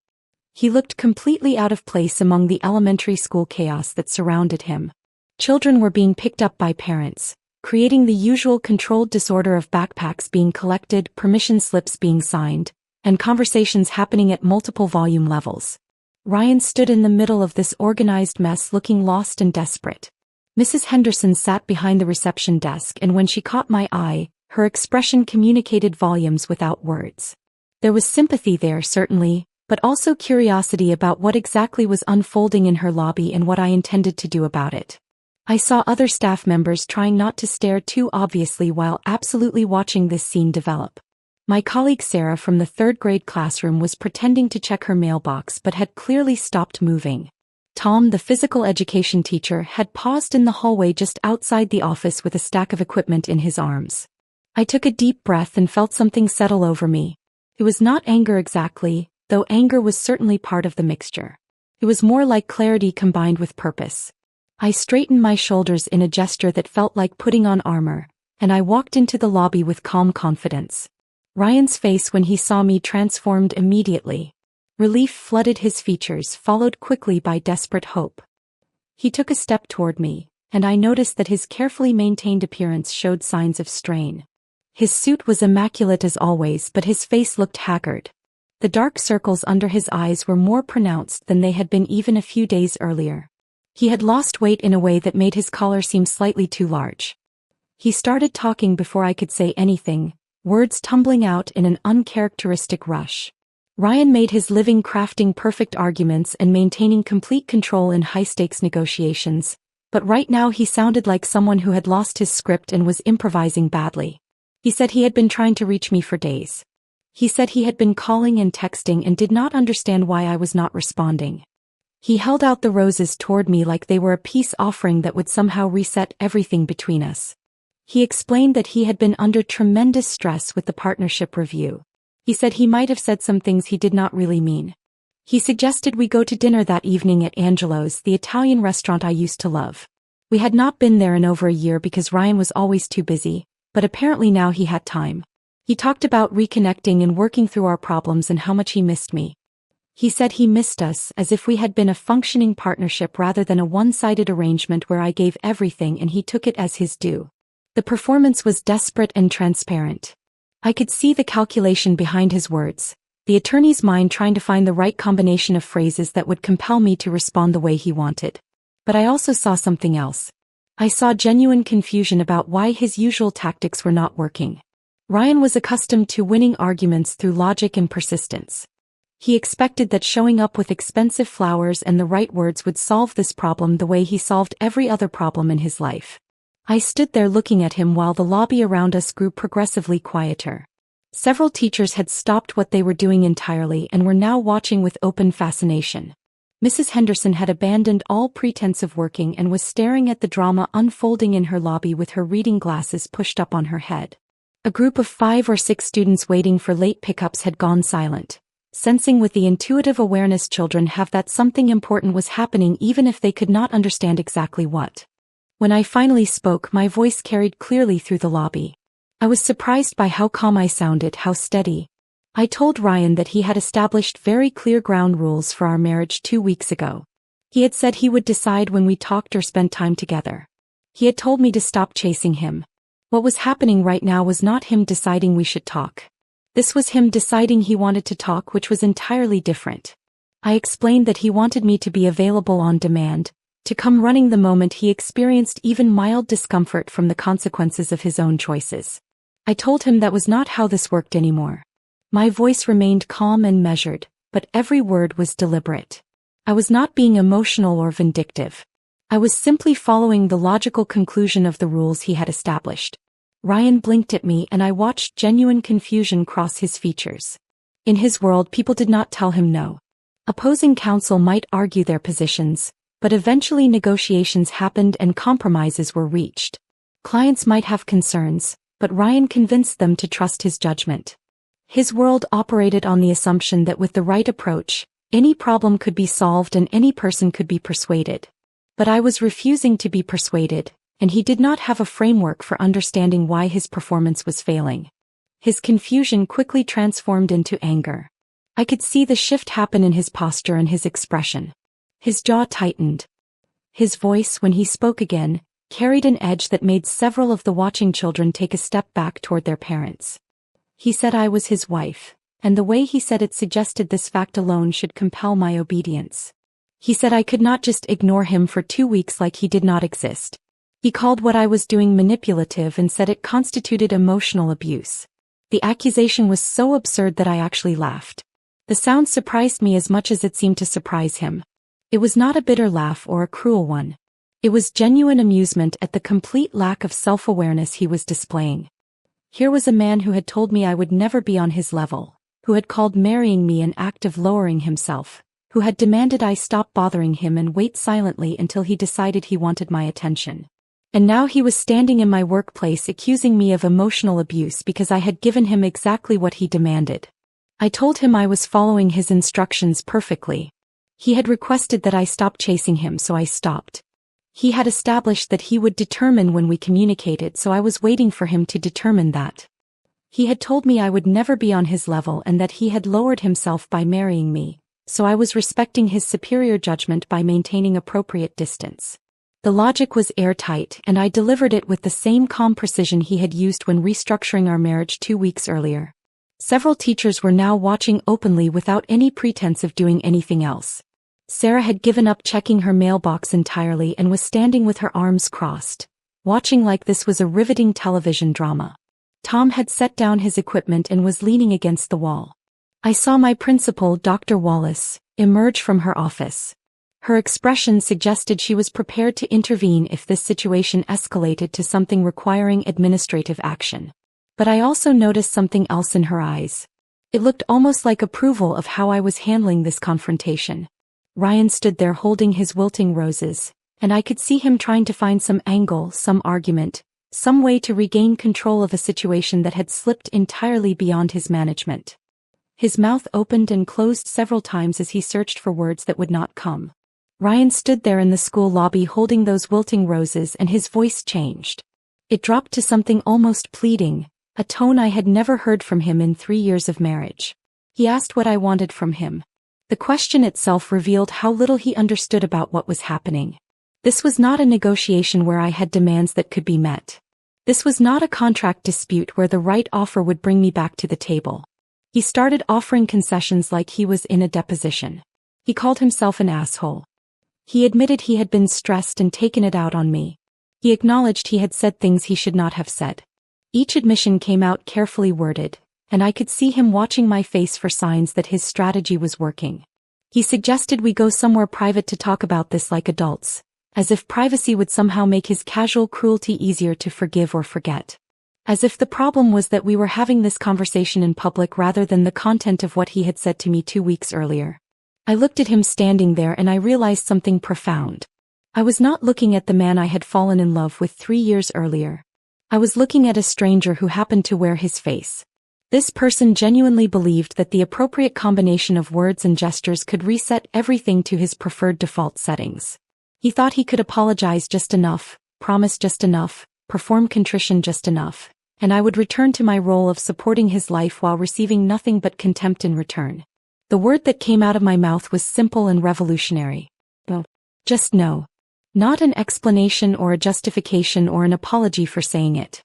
He looked completely out of place among the elementary school chaos that surrounded him. Children were being picked up by parents, creating the usual controlled disorder of backpacks being collected, permission slips being signed, and conversations happening at multiple volume levels. Ryan stood in the middle of this organized mess looking lost and desperate. Mrs. Henderson sat behind the reception desk, and when she caught my eye, her expression communicated volumes without words. There was sympathy there, certainly, but also curiosity about what exactly was unfolding in her lobby and what I intended to do about it. I saw other staff members trying not to stare too obviously while absolutely watching this scene develop. My colleague Sarah from the third grade classroom was pretending to check her mailbox but had clearly stopped moving. Tom, the physical education teacher, had paused in the hallway just outside the office with a stack of equipment in his arms. I took a deep breath and felt something settle over me. It was not anger exactly, though anger was certainly part of the mixture. It was more like clarity combined with purpose. I straightened my shoulders in a gesture that felt like putting on armor, and I walked into the lobby with calm confidence. Ryan's face when he saw me transformed immediately. Relief flooded his features, followed quickly by desperate hope. He took a step toward me, and I noticed that his carefully maintained appearance showed signs of strain. His suit was immaculate as always, but his face looked haggard. The dark circles under his eyes were more pronounced than they had been even a few days earlier. He had lost weight in a way that made his collar seem slightly too large. He started talking before I could say anything, words tumbling out in an uncharacteristic rush. Ryan made his living crafting perfect arguments and maintaining complete control in high-stakes negotiations, but right now he sounded like someone who had lost his script and was improvising badly. He said he had been trying to reach me for days. He said he had been calling and texting and did not understand why I was not responding. He held out the roses toward me like they were a peace offering that would somehow reset everything between us. He explained that he had been under tremendous stress with the partnership review. He said he might have said some things he did not really mean. He suggested we go to dinner that evening at Angelo's, the Italian restaurant I used to love. We had not been there in over a year because Ryan was always too busy, but apparently now he had time. He talked about reconnecting and working through our problems and how much he missed me. He said he missed us as if we had been a functioning partnership rather than a one-sided arrangement where I gave everything and he took it as his due. The performance was desperate and transparent. I could see the calculation behind his words, the attorney's mind trying to find the right combination of phrases that would compel me to respond the way he wanted. But I also saw something else. I saw genuine confusion about why his usual tactics were not working. Ryan was accustomed to winning arguments through logic and persistence. He expected that showing up with expensive flowers and the right words would solve this problem the way he solved every other problem in his life. I stood there looking at him while the lobby around us grew progressively quieter. Several teachers had stopped what they were doing entirely and were now watching with open fascination. Mrs. Henderson had abandoned all pretense of working and was staring at the drama unfolding in her lobby with her reading glasses pushed up on her head. A group of 5 or 6 students waiting for late pickups had gone silent, sensing with the intuitive awareness children have that something important was happening even if they could not understand exactly what. When I finally spoke, my voice carried clearly through the lobby. I was surprised by how calm I sounded, how steady. I told Ryan that he had established very clear ground rules for our marriage 2 weeks ago. He had said he would decide when we talked or spent time together. He had told me to stop chasing him. What was happening right now was not him deciding we should talk. This was him deciding he wanted to talk, which was entirely different. I explained that he wanted me to be available on demand, to come running the moment he experienced even mild discomfort from the consequences of his own choices. I told him that was not how this worked anymore. My voice remained calm and measured, but every word was deliberate. I was not being emotional or vindictive. I was simply following the logical conclusion of the rules he had established. Ryan blinked at me and I watched genuine confusion cross his features. In his world, people did not tell him no. Opposing counsel might argue their positions, but eventually negotiations happened and compromises were reached. Clients might have concerns, but Ryan convinced them to trust his judgment. His world operated on the assumption that with the right approach, any problem could be solved and any person could be persuaded. But I was refusing to be persuaded, and he did not have a framework for understanding why his performance was failing. His confusion quickly transformed into anger. I could see the shift happen in his posture and his expression. His jaw tightened. His voice, when he spoke again, carried an edge that made several of the watching children take a step back toward their parents. He said I was his wife, and the way he said it suggested this fact alone should compel my obedience. He said I could not just ignore him for 2 weeks like he did not exist. He called what I was doing manipulative and said it constituted emotional abuse. The accusation was so absurd that I actually laughed. The sound surprised me as much as it seemed to surprise him. It was not a bitter laugh or a cruel one. It was genuine amusement at the complete lack of self-awareness he was displaying. Here was a man who had told me I would never be on his level, who had called marrying me an act of lowering himself, who had demanded I stop bothering him and wait silently until he decided he wanted my attention. And now he was standing in my workplace accusing me of emotional abuse because I had given him exactly what he demanded. I told him I was following his instructions perfectly. He had requested that I stop chasing him, so I stopped. He had established that he would determine when we communicated, so I was waiting for him to determine that. He had told me I would never be on his level and that he had lowered himself by marrying me, so I was respecting his superior judgment by maintaining appropriate distance. The logic was airtight, and I delivered it with the same calm precision he had used when restructuring our marriage 2 weeks earlier. Several teachers were now watching openly without any pretense of doing anything else. Sarah had given up checking her mailbox entirely and was standing with her arms crossed, watching like this was a riveting television drama. Tom had set down his equipment and was leaning against the wall. I saw my principal, Dr. Wallace, emerge from her office. Her expression suggested she was prepared to intervene if this situation escalated to something requiring administrative action. But I also noticed something else in her eyes. It looked almost like approval of how I was handling this confrontation. Ryan stood there holding his wilting roses, and I could see him trying to find some angle, some argument, some way to regain control of a situation that had slipped entirely beyond his management. His mouth opened and closed several times as he searched for words that would not come. Ryan stood there in the school lobby holding those wilting roses, and his voice changed. It dropped to something almost pleading, a tone I had never heard from him in 3 years of marriage. He asked what I wanted from him. The question itself revealed how little he understood about what was happening. This was not a negotiation where I had demands that could be met. This was not a contract dispute where the right offer would bring me back to the table. He started offering concessions like he was in a deposition. He called himself an asshole. He admitted he had been stressed and taken it out on me. He acknowledged he had said things he should not have said. Each admission came out carefully worded, and I could see him watching my face for signs that his strategy was working. He suggested we go somewhere private to talk about this like adults, as if privacy would somehow make his casual cruelty easier to forgive or forget. As if the problem was that we were having this conversation in public rather than the content of what he had said to me 2 weeks earlier. I looked at him standing there and I realized something profound. I was not looking at the man I had fallen in love with 3 years earlier. I was looking at a stranger who happened to wear his face. This person genuinely believed that the appropriate combination of words and gestures could reset everything to his preferred default settings. He thought he could apologize just enough, promise just enough, perform contrition just enough, and I would return to my role of supporting his life while receiving nothing but contempt in return. The word that came out of my mouth was simple and revolutionary. No. Just no. Not an explanation or a justification or an apology for saying it.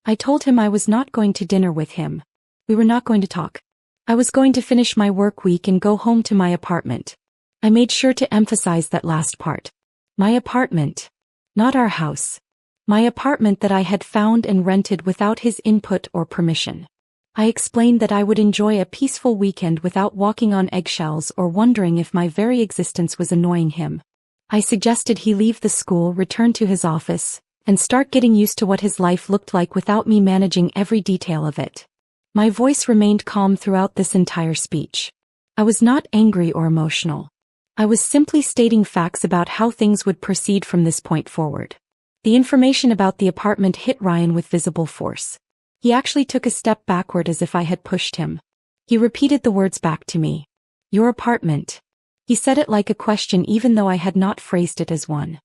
I told him I was not going to dinner with him. We were not going to talk. I was going to finish my work week and go home to my apartment. I made sure to emphasize that last part. My apartment. Not our house. My apartment that I had found and rented without his input or permission. I explained that I would enjoy a peaceful weekend without walking on eggshells or wondering if my very existence was annoying him. I suggested he leave the school, return to his office, and start getting used to what his life looked like without me managing every detail of it. My voice remained calm throughout this entire speech. I was not angry or emotional. I was simply stating facts about how things would proceed from this point forward. The information about the apartment hit Ryan with visible force. He actually took a step backward as if I had pushed him. He repeated the words back to me. Your apartment. He said it like a question even though I had not phrased it as one.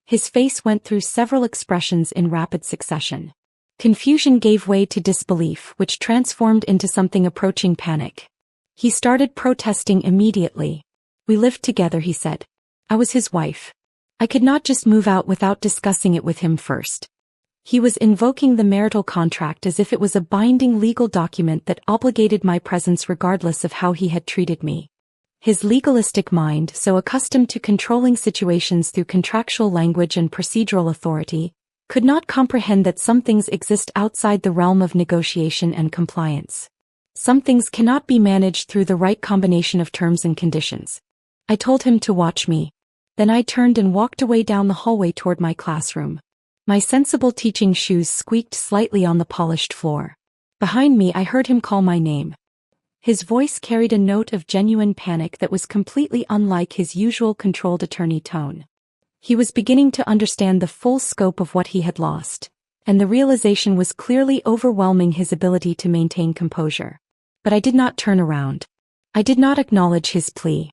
His face went through several expressions in rapid succession. Confusion gave way to disbelief, which transformed into something approaching panic. He started protesting immediately. We lived together, he said. I was his wife. I could not just move out without discussing it with him first. He was invoking the marital contract as if it was a binding legal document that obligated my presence regardless of how he had treated me. His legalistic mind, so accustomed to controlling situations through contractual language and procedural authority, could not comprehend that some things exist outside the realm of negotiation and compliance. Some things cannot be managed through the right combination of terms and conditions. I told him to watch me. Then I turned and walked away down the hallway toward my classroom. My sensible teaching shoes squeaked slightly on the polished floor. Behind me I heard him call my name. His voice carried a note of genuine panic that was completely unlike his usual controlled attorney tone. He was beginning to understand the full scope of what he had lost, and the realization was clearly overwhelming his ability to maintain composure. But I did not turn around. I did not acknowledge his plea.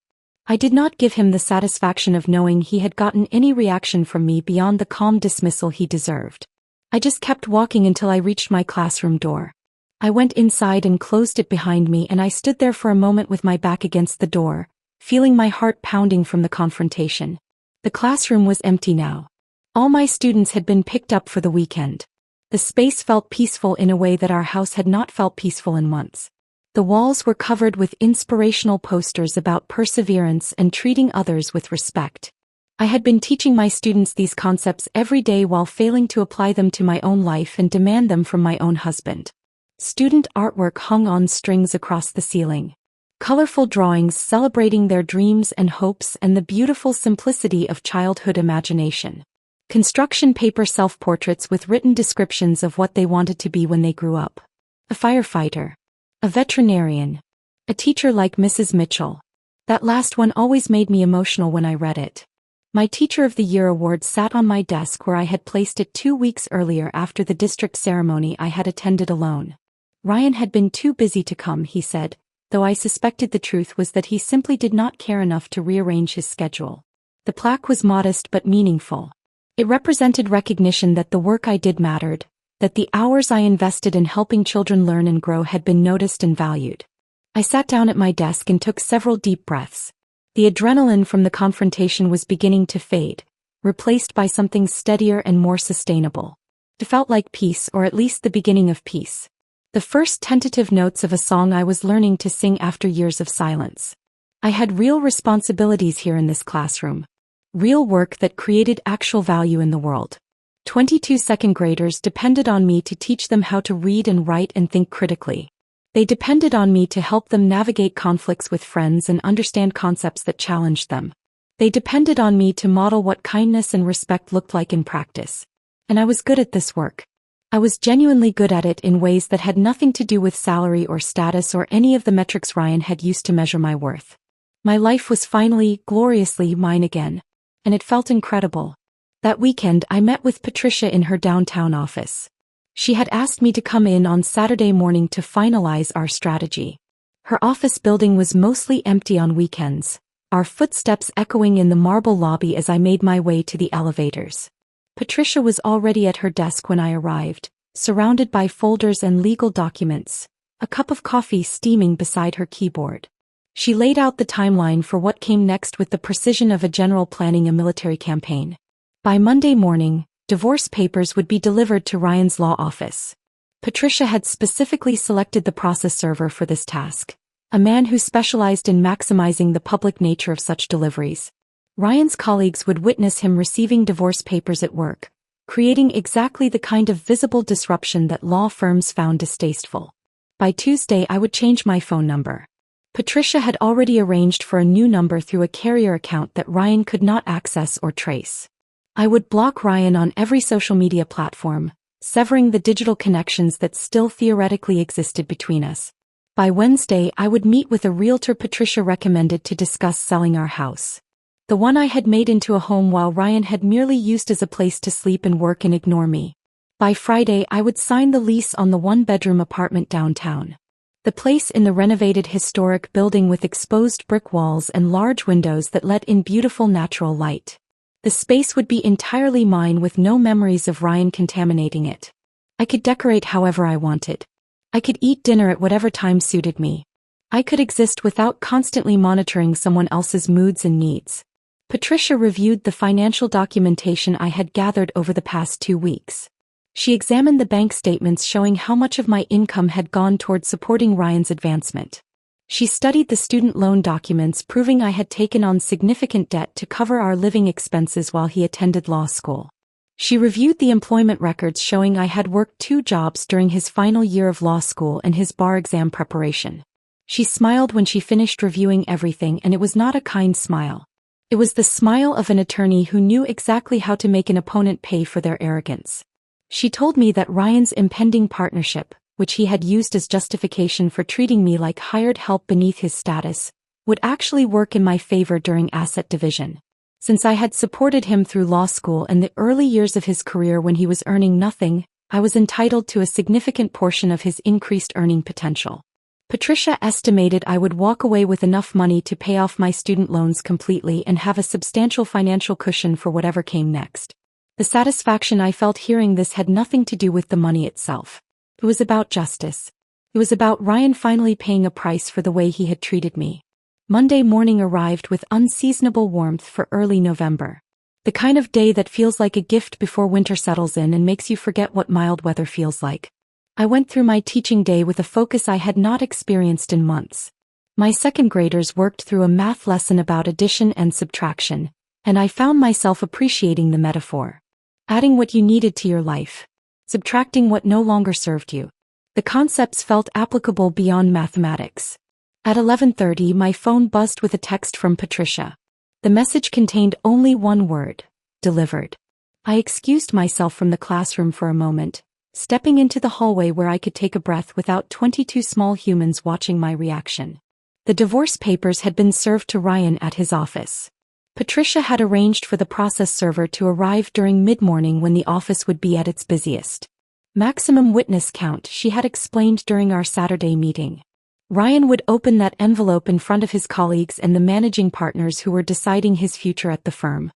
I did not give him the satisfaction of knowing he had gotten any reaction from me beyond the calm dismissal he deserved. I just kept walking until I reached my classroom door. I went inside and closed it behind me, and I stood there for a moment with my back against the door, feeling my heart pounding from the confrontation. The classroom was empty now. All my students had been picked up for the weekend. The space felt peaceful in a way that our house had not felt peaceful in months. The walls were covered with inspirational posters about perseverance and treating others with respect. I had been teaching my students these concepts every day while failing to apply them to my own life and demand them from my own husband. Student artwork hung on strings across the ceiling. Colorful drawings celebrating their dreams and hopes and the beautiful simplicity of childhood imagination. Construction paper self-portraits with written descriptions of what they wanted to be when they grew up. A firefighter. A veterinarian. A teacher like Mrs. Mitchell. That last one always made me emotional when I read it. My Teacher of the Year award sat on my desk where I had placed it 2 weeks earlier after the district ceremony I had attended alone. Ryan had been too busy to come, he said, though I suspected the truth was that he simply did not care enough to rearrange his schedule. The plaque was modest but meaningful. It represented recognition that the work I did mattered, that the hours I invested in helping children learn and grow had been noticed and valued. I sat down at my desk and took several deep breaths. The adrenaline from the confrontation was beginning to fade, replaced by something steadier and more sustainable. It felt like peace, or at least the beginning of peace. The first tentative notes of a song I was learning to sing after years of silence. I had real responsibilities here in this classroom. Real work that created actual value in the world. 22 second graders depended on me to teach them how to read and write and think critically. They depended on me to help them navigate conflicts with friends and understand concepts that challenged them. They depended on me to model what kindness and respect looked like in practice. And I was good at this work. I was genuinely good at it in ways that had nothing to do with salary or status or any of the metrics Ryan had used to measure my worth. My life was finally, gloriously mine again. And it felt incredible. That weekend I met with Patricia in her downtown office. She had asked me to come in on Saturday morning to finalize our strategy. Her office building was mostly empty on weekends, our footsteps echoing in the marble lobby as I made my way to the elevators. Patricia was already at her desk when I arrived, surrounded by folders and legal documents, a cup of coffee steaming beside her keyboard. She laid out the timeline for what came next with the precision of a general planning a military campaign. By Monday morning, divorce papers would be delivered to Ryan's law office. Patricia had specifically selected the process server for this task, a man who specialized in maximizing the public nature of such deliveries. Ryan's colleagues would witness him receiving divorce papers at work, creating exactly the kind of visible disruption that law firms found distasteful. By Tuesday, I would change my phone number. Patricia had already arranged for a new number through a carrier account that Ryan could not access or trace. I would block Ryan on every social media platform, severing the digital connections that still theoretically existed between us. By Wednesday, I would meet with a realtor Patricia recommended to discuss selling our house. The one I had made into a home while Ryan had merely used as a place to sleep and work and ignore me. By Friday, I would sign the lease on the one-bedroom apartment downtown. The place in the renovated historic building with exposed brick walls and large windows that let in beautiful natural light. The space would be entirely mine with no memories of Ryan contaminating it. I could decorate however I wanted. I could eat dinner at whatever time suited me. I could exist without constantly monitoring someone else's moods and needs. Patricia reviewed the financial documentation I had gathered over the past 2 weeks. She examined the bank statements showing how much of my income had gone toward supporting Ryan's advancement. She studied the student loan documents proving I had taken on significant debt to cover our living expenses while he attended law school. She reviewed the employment records showing I had worked 2 jobs during his final year of law school and his bar exam preparation. She smiled when she finished reviewing everything, and it was not a kind smile. It was the smile of an attorney who knew exactly how to make an opponent pay for their arrogance. She told me that Ryan's impending partnership, which he had used as justification for treating me like hired help beneath his status, would actually work in my favor during asset division. Since I had supported him through law school and the early years of his career when he was earning nothing, I was entitled to a significant portion of his increased earning potential. Patricia estimated I would walk away with enough money to pay off my student loans completely and have a substantial financial cushion for whatever came next. The satisfaction I felt hearing this had nothing to do with the money itself. It was about justice. It was about Ryan finally paying a price for the way he had treated me. Monday morning arrived with unseasonable warmth for early November. The kind of day that feels like a gift before winter settles in and makes you forget what mild weather feels like. I went through my teaching day with a focus I had not experienced in months. My second graders worked through a math lesson about addition and subtraction, and I found myself appreciating the metaphor. Adding what you needed to your life. Subtracting what no longer served you. The concepts felt applicable beyond mathematics. At 11:30, my phone buzzed with a text from Patricia. The message contained only one word: delivered. I excused myself from the classroom for a moment, stepping into the hallway where I could take a breath without 22 small humans watching my reaction. The divorce papers had been served to Ryan at his office. Patricia had arranged for the process server to arrive during mid-morning when the office would be at its busiest. Maximum witness count, she had explained during our Saturday meeting. Ryan would open that envelope in front of his colleagues and the managing partners who were deciding his future at the firm.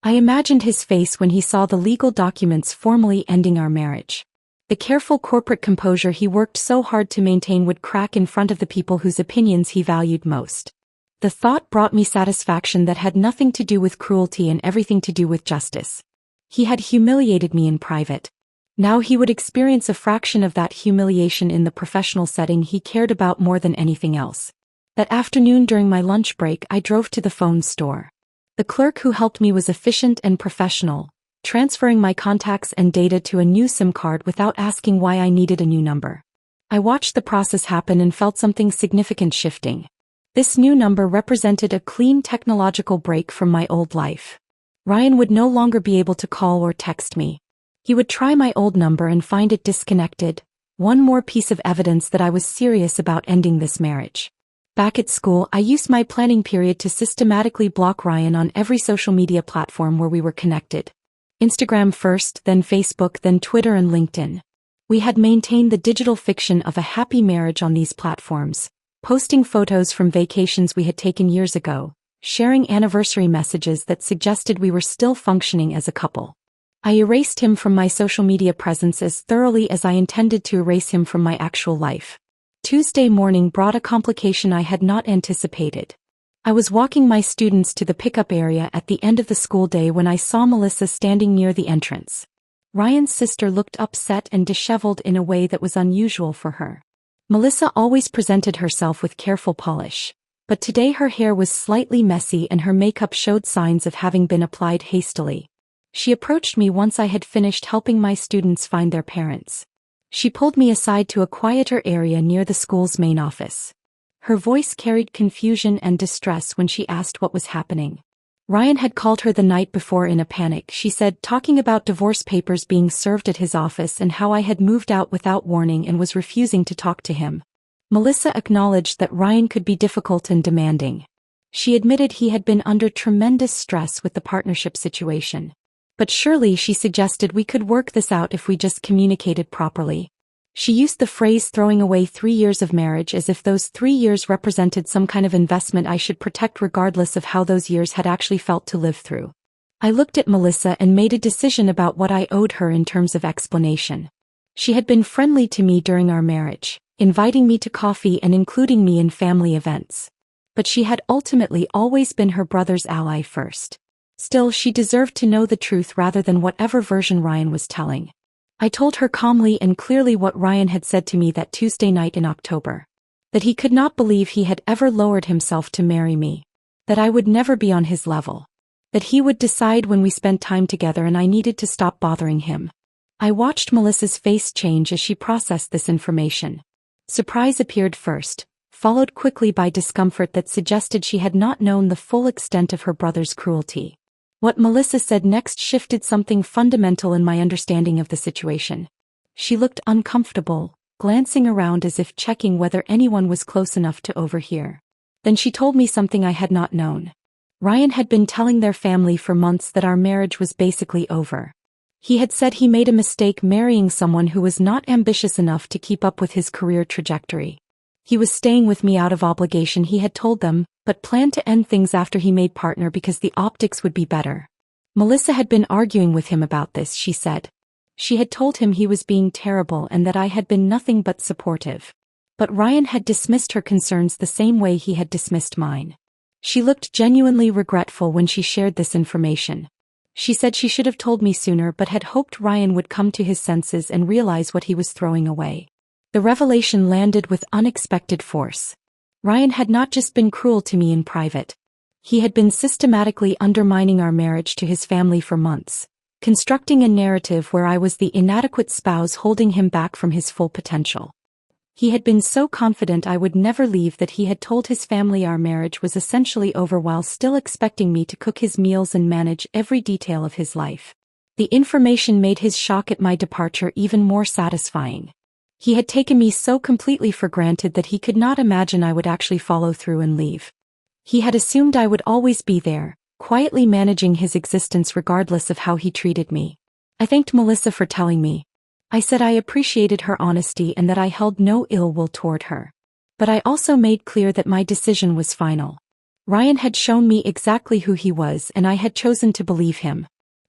I imagined his face when he saw the legal documents formally ending our marriage. The careful corporate composure he worked so hard to maintain would crack in front of the people whose opinions he valued most. The thought brought me satisfaction that had nothing to do with cruelty and everything to do with justice. He had humiliated me in private. Now he would experience a fraction of that humiliation in the professional setting he cared about more than anything else. That afternoon during my lunch break, I drove to the phone store. The clerk who helped me was efficient and professional, transferring my contacts and data to a new SIM card without asking why I needed a new number. I watched the process happen and felt something significant shifting. This new number represented a clean technological break from my old life. Ryan would no longer be able to call or text me. He would try my old number and find it disconnected, one more piece of evidence that I was serious about ending this marriage. Back at school, I used my planning period to systematically block Ryan on every social media platform where we were connected. Instagram first, then Facebook, then Twitter and LinkedIn. We had maintained the digital fiction of a happy marriage on these platforms, posting photos from vacations we had taken years ago, sharing anniversary messages that suggested we were still functioning as a couple. I erased him from my social media presence as thoroughly as I intended to erase him from my actual life. Tuesday morning brought a complication I had not anticipated. I was walking my students to the pickup area at the end of the school day when I saw Melissa standing near the entrance. Ryan's sister looked upset and disheveled in a way that was unusual for her. Melissa always presented herself with careful polish, but today her hair was slightly messy and her makeup showed signs of having been applied hastily. She approached me once I had finished helping my students find their parents. She pulled me aside to a quieter area near the school's main office. Her voice carried confusion and distress when she asked what was happening. Ryan had called her the night before in a panic, she said, talking about divorce papers being served at his office and how I had moved out without warning and was refusing to talk to him. Melissa acknowledged that Ryan could be difficult and demanding. She admitted he had been under tremendous stress with the partnership situation. But surely, she suggested, we could work this out if we just communicated properly. She used the phrase throwing away 3 years of marriage as if those 3 years represented some kind of investment I should protect regardless of how those years had actually felt to live through. I looked at Melissa and made a decision about what I owed her in terms of explanation. She had been friendly to me during our marriage, inviting me to coffee and including me in family events. But she had ultimately always been her brother's ally first. Still, she deserved to know the truth rather than whatever version Ryan was telling. I told her calmly and clearly what Ryan had said to me that Tuesday night in October. That he could not believe he had ever lowered himself to marry me. That I would never be on his level. That he would decide when we spent time together and I needed to stop bothering him. I watched Melissa's face change as she processed this information. Surprise appeared first, followed quickly by discomfort that suggested she had not known the full extent of her brother's cruelty. What Melissa said next shifted something fundamental in my understanding of the situation. She looked uncomfortable, glancing around as if checking whether anyone was close enough to overhear. Then she told me something I had not known. Ryan had been telling their family for months that our marriage was basically over. He had said he made a mistake marrying someone who was not ambitious enough to keep up with his career trajectory. He was staying with me out of obligation, he had told them, but planned to end things after he made partner because the optics would be better. Melissa had been arguing with him about this, she said. She had told him he was being terrible and that I had been nothing but supportive. But Ryan had dismissed her concerns the same way he had dismissed mine. She looked genuinely regretful when she shared this information. She said she should have told me sooner but had hoped Ryan would come to his senses and realize what he was throwing away. The revelation landed with unexpected force. Ryan had not just been cruel to me in private. He had been systematically undermining our marriage to his family for months, constructing a narrative where I was the inadequate spouse holding him back from his full potential. He had been so confident I would never leave that he had told his family our marriage was essentially over while still expecting me to cook his meals and manage every detail of his life. The information made his shock at my departure even more satisfying. He had taken me so completely for granted that he could not imagine I would actually follow through and leave. He had assumed I would always be there, quietly managing his existence regardless of how he treated me. I thanked Melissa for telling me. I said I appreciated her honesty and that I held no ill will toward her. But I also made clear that my decision was final. Ryan had shown me exactly who he was and I had chosen to believe him.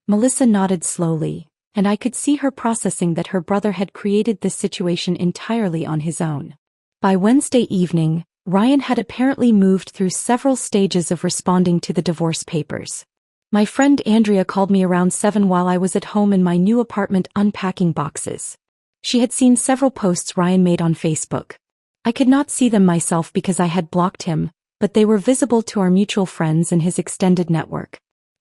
Melissa nodded slowly, and I could see her processing that her brother had created this situation entirely on his own. By Wednesday evening, Ryan had apparently moved through several stages of responding to the divorce papers. My friend Andrea called me around 7 while I was at home in my new apartment unpacking boxes. She had seen several posts Ryan made on Facebook. I could not see them myself because I had blocked him, but they were visible to our mutual friends and his extended network.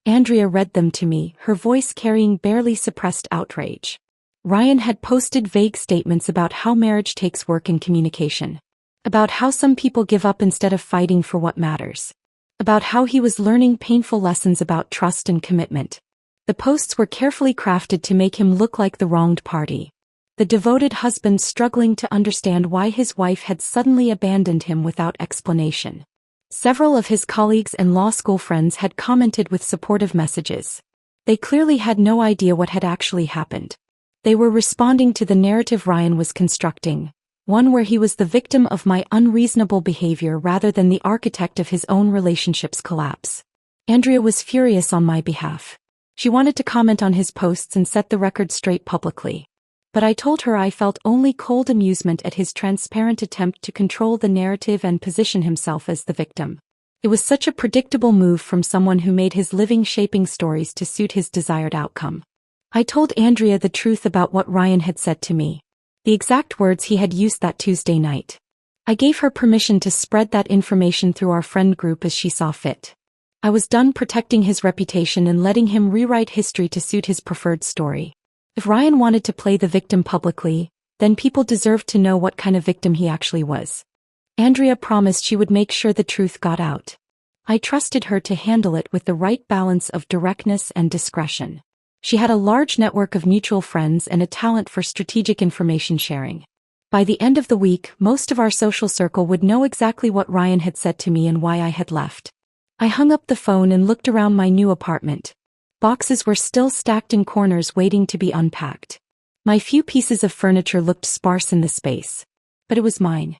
Andrea read them to me, her voice carrying barely suppressed outrage. Ryan had posted vague statements about how marriage takes work and communication. About how some people give up instead of fighting for what matters. About how he was learning painful lessons about trust and commitment. The posts were carefully crafted to make him look like the wronged party. The devoted husband struggling to understand why his wife had suddenly abandoned him without explanation. Several of his colleagues and law school friends had commented with supportive messages. They clearly had no idea what had actually happened. They were responding to the narrative Ryan was constructing, one where he was the victim of my unreasonable behavior rather than the architect of his own relationship's collapse. Andrea was furious on my behalf. She wanted to comment on his posts and set the record straight publicly. But I told her I felt only cold amusement at his transparent attempt to control the narrative and position himself as the victim. It was such a predictable move from someone who made his living shaping stories to suit his desired outcome. I told Andrea the truth about what Ryan had said to me. The exact words he had used that Tuesday night. I gave her permission to spread that information through our friend group as she saw fit. I was done protecting his reputation and letting him rewrite history to suit his preferred story. If Ryan wanted to play the victim publicly, then people deserved to know what kind of victim he actually was. Andrea promised she would make sure the truth got out. I trusted her to handle it with the right balance of directness and discretion. She had a large network of mutual friends and a talent for strategic information sharing. By the end of the week, most of our social circle would know exactly what Ryan had said to me and why I had left. I hung up the phone and looked around my new apartment. Boxes were still stacked in corners waiting to be unpacked. My few pieces of furniture looked sparse in the space. But it was mine.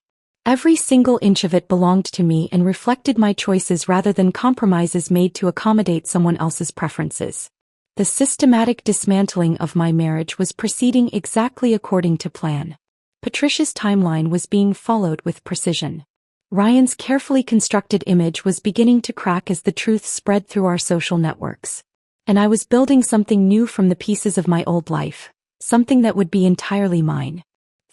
Every single inch of it belonged to me and reflected my choices rather than compromises made to accommodate someone else's preferences. The systematic dismantling of my marriage was proceeding exactly according to plan. Patricia's timeline was being followed with precision. Ryan's carefully constructed image was beginning to crack as the truth spread through our social networks. And I was building something new from the pieces of my old life, something that would be entirely mine.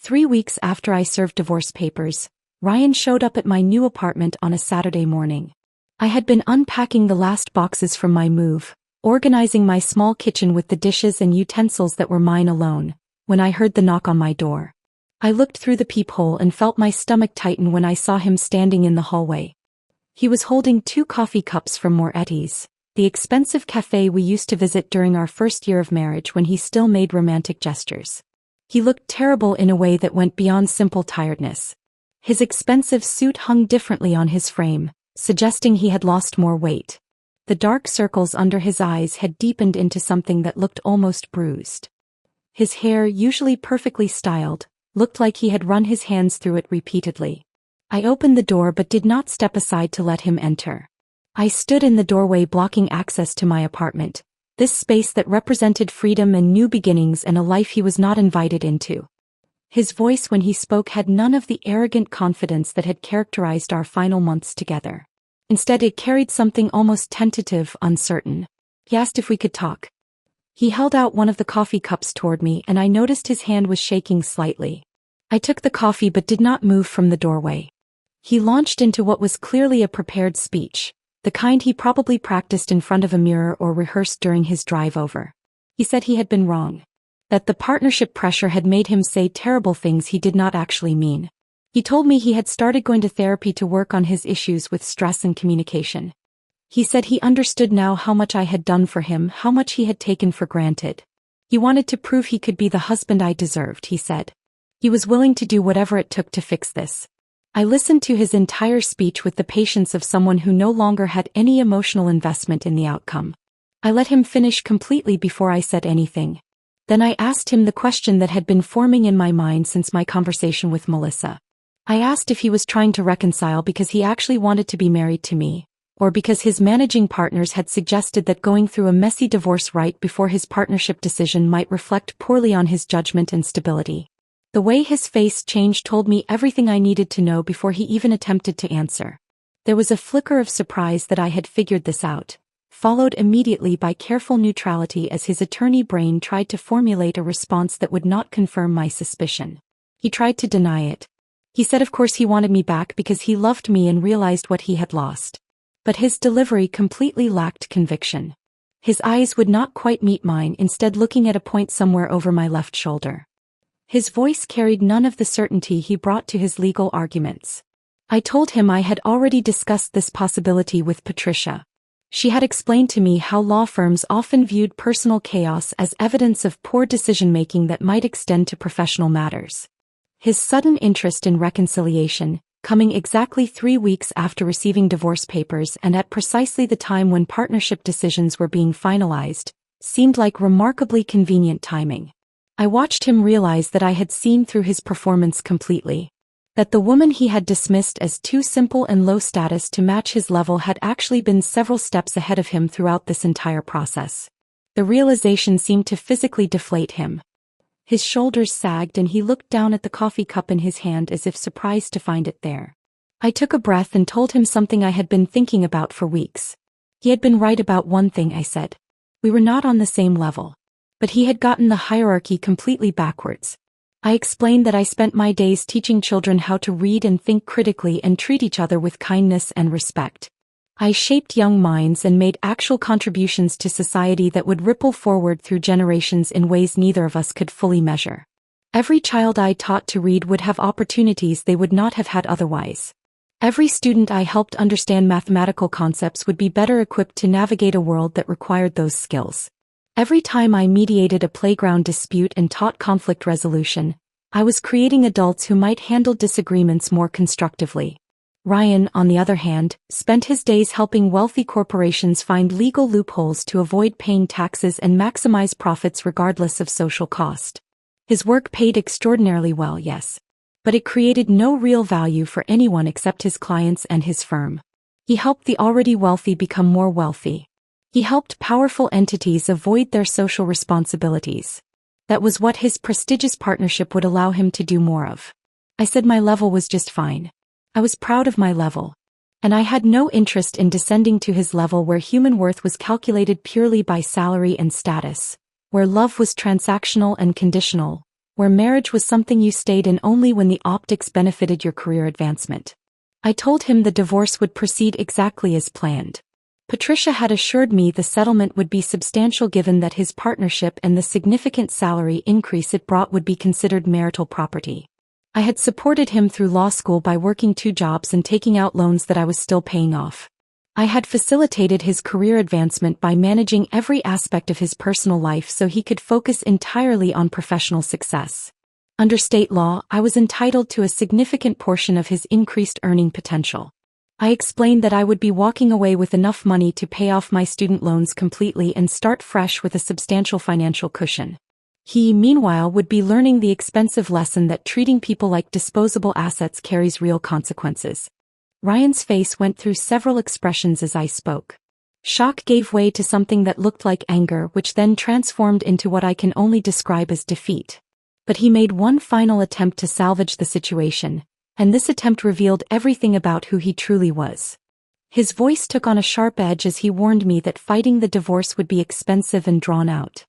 3 weeks after I served divorce papers, Ryan showed up at my new apartment on a Saturday morning. I had been unpacking the last boxes from my move, organizing my small kitchen with the dishes and utensils that were mine alone, when I heard the knock on my door. I looked through the peephole and felt my stomach tighten when I saw him standing in the hallway. He was holding 2 coffee cups from Moretti's, the expensive cafe we used to visit during our first year of marriage when he still made romantic gestures. He looked terrible in a way that went beyond simple tiredness. His expensive suit hung differently on his frame, suggesting he had lost more weight. The dark circles under his eyes had deepened into something that looked almost bruised. His hair, usually perfectly styled, looked like he had run his hands through it repeatedly. I opened the door but did not step aside to let him enter. I stood in the doorway blocking access to my apartment, this space that represented freedom and new beginnings and a life he was not invited into. His voice when he spoke had none of the arrogant confidence that had characterized our final months together. Instead, it carried something almost tentative, uncertain. He asked if we could talk. He held out one of the coffee cups toward me and I noticed his hand was shaking slightly. I took the coffee but did not move from the doorway. He launched into what was clearly a prepared speech, the kind he probably practiced in front of a mirror or rehearsed during his drive over. He said he had been wrong. That the partnership pressure had made him say terrible things he did not actually mean. He told me he had started going to therapy to work on his issues with stress and communication. He said he understood now how much I had done for him, how much he had taken for granted. He wanted to prove he could be the husband I deserved, he said. He was willing to do whatever it took to fix this. I listened to his entire speech with the patience of someone who no longer had any emotional investment in the outcome. I let him finish completely before I said anything. Then I asked him the question that had been forming in my mind since my conversation with Melissa. I asked if he was trying to reconcile because he actually wanted to be married to me, or because his managing partners had suggested that going through a messy divorce right before his partnership decision might reflect poorly on his judgment and stability. The way his face changed told me everything I needed to know before he even attempted to answer. There was a flicker of surprise that I had figured this out, followed immediately by careful neutrality as his attorney brain tried to formulate a response that would not confirm my suspicion. He tried to deny it. He said of course he wanted me back because he loved me and realized what he had lost. But his delivery completely lacked conviction. His eyes would not quite meet mine, instead looking at a point somewhere over my left shoulder. His voice carried none of the certainty he brought to his legal arguments. I told him I had already discussed this possibility with Patricia. She had explained to me how law firms often viewed personal chaos as evidence of poor decision-making that might extend to professional matters. His sudden interest in reconciliation, coming exactly 3 weeks after receiving divorce papers and at precisely the time when partnership decisions were being finalized, seemed like remarkably convenient timing. I watched him realize that I had seen through his performance completely. That the woman he had dismissed as too simple and low status to match his level had actually been several steps ahead of him throughout this entire process. The realization seemed to physically deflate him. His shoulders sagged and he looked down at the coffee cup in his hand as if surprised to find it there. I took a breath and told him something I had been thinking about for weeks. He had been right about one thing, I said. We were not on the same level. But he had gotten the hierarchy completely backwards. I explained that I spent my days teaching children how to read and think critically and treat each other with kindness and respect. I shaped young minds and made actual contributions to society that would ripple forward through generations in ways neither of us could fully measure. Every child I taught to read would have opportunities they would not have had otherwise. Every student I helped understand mathematical concepts would be better equipped to navigate a world that required those skills. Every time I mediated a playground dispute and taught conflict resolution, I was creating adults who might handle disagreements more constructively. Ryan, on the other hand, spent his days helping wealthy corporations find legal loopholes to avoid paying taxes and maximize profits regardless of social cost. His work paid extraordinarily well, yes. But it created no real value for anyone except his clients and his firm. He helped the already wealthy become more wealthy. He helped powerful entities avoid their social responsibilities. That was what his prestigious partnership would allow him to do more of. I said my level was just fine. I was proud of my level. And I had no interest in descending to his level where human worth was calculated purely by salary and status, where love was transactional and conditional, where marriage was something you stayed in only when the optics benefited your career advancement. I told him the divorce would proceed exactly as planned. Patricia had assured me the settlement would be substantial given that his partnership and the significant salary increase it brought would be considered marital property. I had supported him through law school by working 2 jobs and taking out loans that I was still paying off. I had facilitated his career advancement by managing every aspect of his personal life so he could focus entirely on professional success. Under state law, I was entitled to a significant portion of his increased earning potential. I explained that I would be walking away with enough money to pay off my student loans completely and start fresh with a substantial financial cushion. He, meanwhile, would be learning the expensive lesson that treating people like disposable assets carries real consequences. Ryan's face went through several expressions as I spoke. Shock gave way to something that looked like anger, which then transformed into what I can only describe as defeat. But he made one final attempt to salvage the situation, and this attempt revealed everything about who he truly was. His voice took on a sharp edge as he warned me that fighting the divorce would be expensive and drawn out.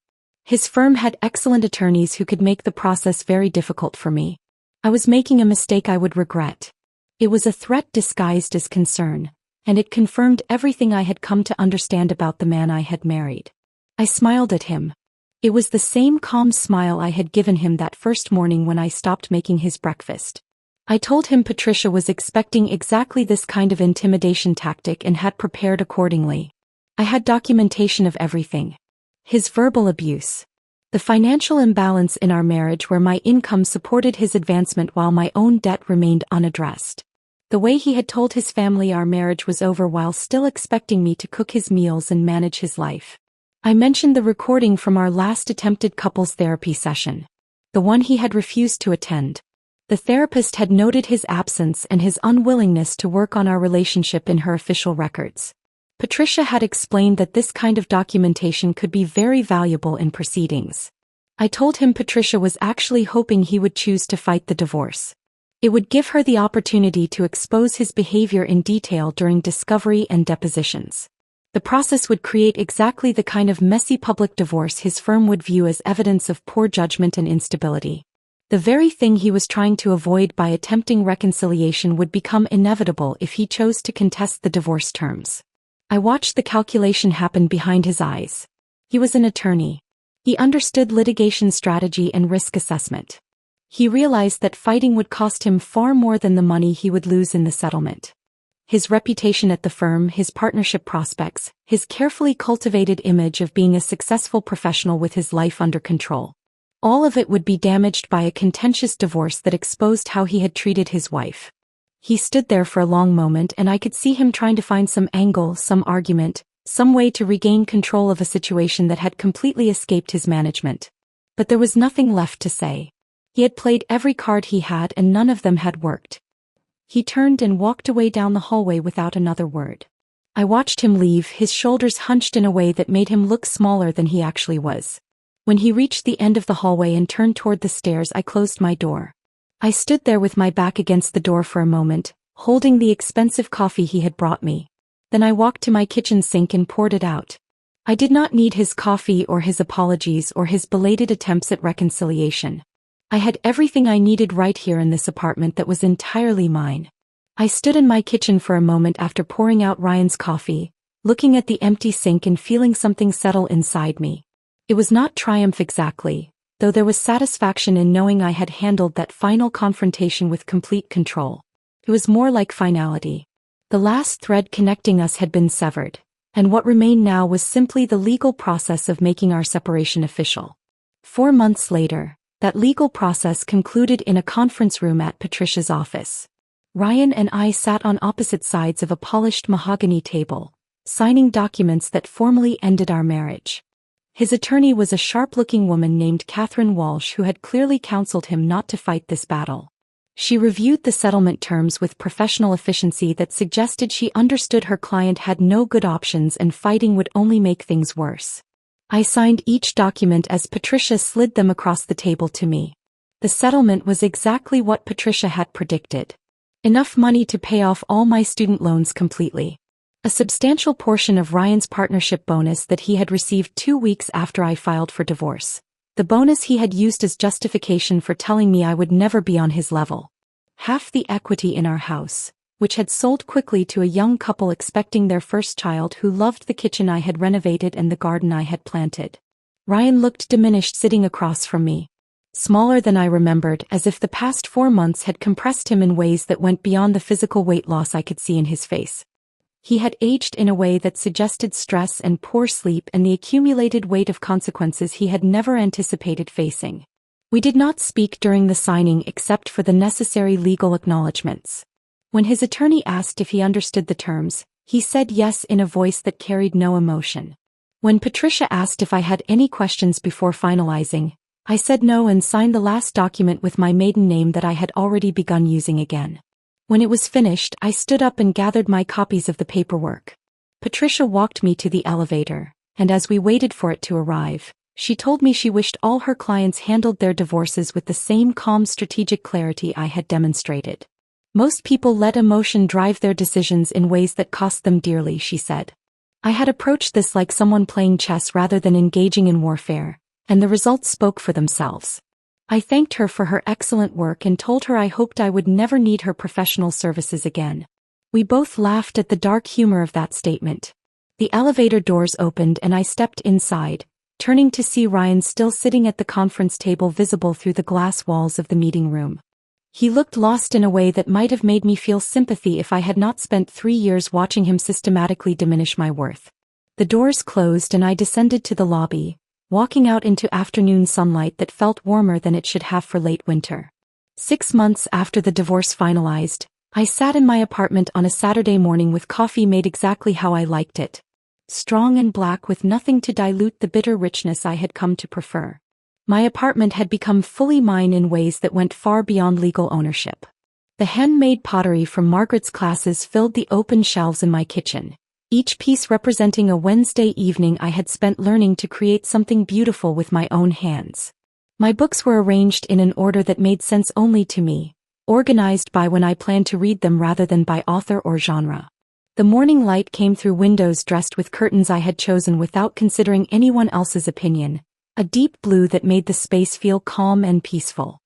His firm had excellent attorneys who could make the process very difficult for me. I was making a mistake I would regret. It was a threat disguised as concern, and it confirmed everything I had come to understand about the man I had married. I smiled at him. It was the same calm smile I had given him that first morning when I stopped making his breakfast. I told him Patricia was expecting exactly this kind of intimidation tactic and had prepared accordingly. I had documentation of everything. His verbal abuse. The financial imbalance in our marriage where my income supported his advancement while my own debt remained unaddressed. The way he had told his family our marriage was over while still expecting me to cook his meals and manage his life. I mentioned the recording from our last attempted couples therapy session. The one he had refused to attend. The therapist had noted his absence and his unwillingness to work on our relationship in her official records. Patricia had explained that this kind of documentation could be very valuable in proceedings. I told him Patricia was actually hoping he would choose to fight the divorce. It would give her the opportunity to expose his behavior in detail during discovery and depositions. The process would create exactly the kind of messy public divorce his firm would view as evidence of poor judgment and instability. The very thing he was trying to avoid by attempting reconciliation would become inevitable if he chose to contest the divorce terms. I watched the calculation happen behind his eyes. He was an attorney. He understood litigation strategy and risk assessment. He realized that fighting would cost him far more than the money he would lose in the settlement. His reputation at the firm, his partnership prospects, his carefully cultivated image of being a successful professional with his life under control. All of it would be damaged by a contentious divorce that exposed how he had treated his wife. He stood there for a long moment and I could see him trying to find some angle, some argument, some way to regain control of a situation that had completely escaped his management. But there was nothing left to say. He had played every card he had and none of them had worked. He turned and walked away down the hallway without another word. I watched him leave, his shoulders hunched in a way that made him look smaller than he actually was. When he reached the end of the hallway and turned toward the stairs, I closed my door. I stood there with my back against the door for a moment, holding the expensive coffee he had brought me. Then I walked to my kitchen sink and poured it out. I did not need his coffee or his apologies or his belated attempts at reconciliation. I had everything I needed right here in this apartment that was entirely mine. I stood in my kitchen for a moment after pouring out Ryan's coffee, looking at the empty sink and feeling something settle inside me. It was not triumph exactly, though there was satisfaction in knowing I had handled that final confrontation with complete control. It was more like finality. The last thread connecting us had been severed, and what remained now was simply the legal process of making our separation official. 4 months later, that legal process concluded in a conference room at Patricia's office. Ryan and I sat on opposite sides of a polished mahogany table, signing documents that formally ended our marriage. His attorney was a sharp-looking woman named Catherine Walsh who had clearly counseled him not to fight this battle. She reviewed the settlement terms with professional efficiency that suggested she understood her client had no good options and fighting would only make things worse. I signed each document as Patricia slid them across the table to me. The settlement was exactly what Patricia had predicted. Enough money to pay off all my student loans completely. A substantial portion of Ryan's partnership bonus that he had received 2 weeks after I filed for divorce. The bonus he had used as justification for telling me I would never be on his level. Half the equity in our house, which had sold quickly to a young couple expecting their first child who loved the kitchen I had renovated and the garden I had planted. Ryan looked diminished sitting across from me. Smaller than I remembered, as if the past 4 months had compressed him in ways that went beyond the physical weight loss I could see in his face. He had aged in a way that suggested stress and poor sleep and the accumulated weight of consequences he had never anticipated facing. We did not speak during the signing except for the necessary legal acknowledgments. When his attorney asked if he understood the terms, he said yes in a voice that carried no emotion. When Patricia asked if I had any questions before finalizing, I said no and signed the last document with my maiden name that I had already begun using again. When it was finished, I stood up and gathered my copies of the paperwork. Patricia walked me to the elevator, and as we waited for it to arrive, she told me she wished all her clients handled their divorces with the same calm strategic clarity I had demonstrated. Most people let emotion drive their decisions in ways that cost them dearly, she said. I had approached this like someone playing chess rather than engaging in warfare, and the results spoke for themselves. I thanked her for her excellent work and told her I hoped I would never need her professional services again. We both laughed at the dark humor of that statement. The elevator doors opened and I stepped inside, turning to see Ryan still sitting at the conference table visible through the glass walls of the meeting room. He looked lost in a way that might have made me feel sympathy if I had not spent 3 years watching him systematically diminish my worth. The doors closed and I descended to the lobby, walking out into afternoon sunlight that felt warmer than it should have for late winter. 6 months after the divorce finalized, I sat in my apartment on a Saturday morning with coffee made exactly how I liked it. Strong and black with nothing to dilute the bitter richness I had come to prefer. My apartment had become fully mine in ways that went far beyond legal ownership. The handmade pottery from Margaret's classes filled the open shelves in my kitchen, each piece representing a Wednesday evening I had spent learning to create something beautiful with my own hands. My books were arranged in an order that made sense only to me, organized by when I planned to read them rather than by author or genre. The morning light came through windows dressed with curtains I had chosen without considering anyone else's opinion, a deep blue that made the space feel calm and peaceful.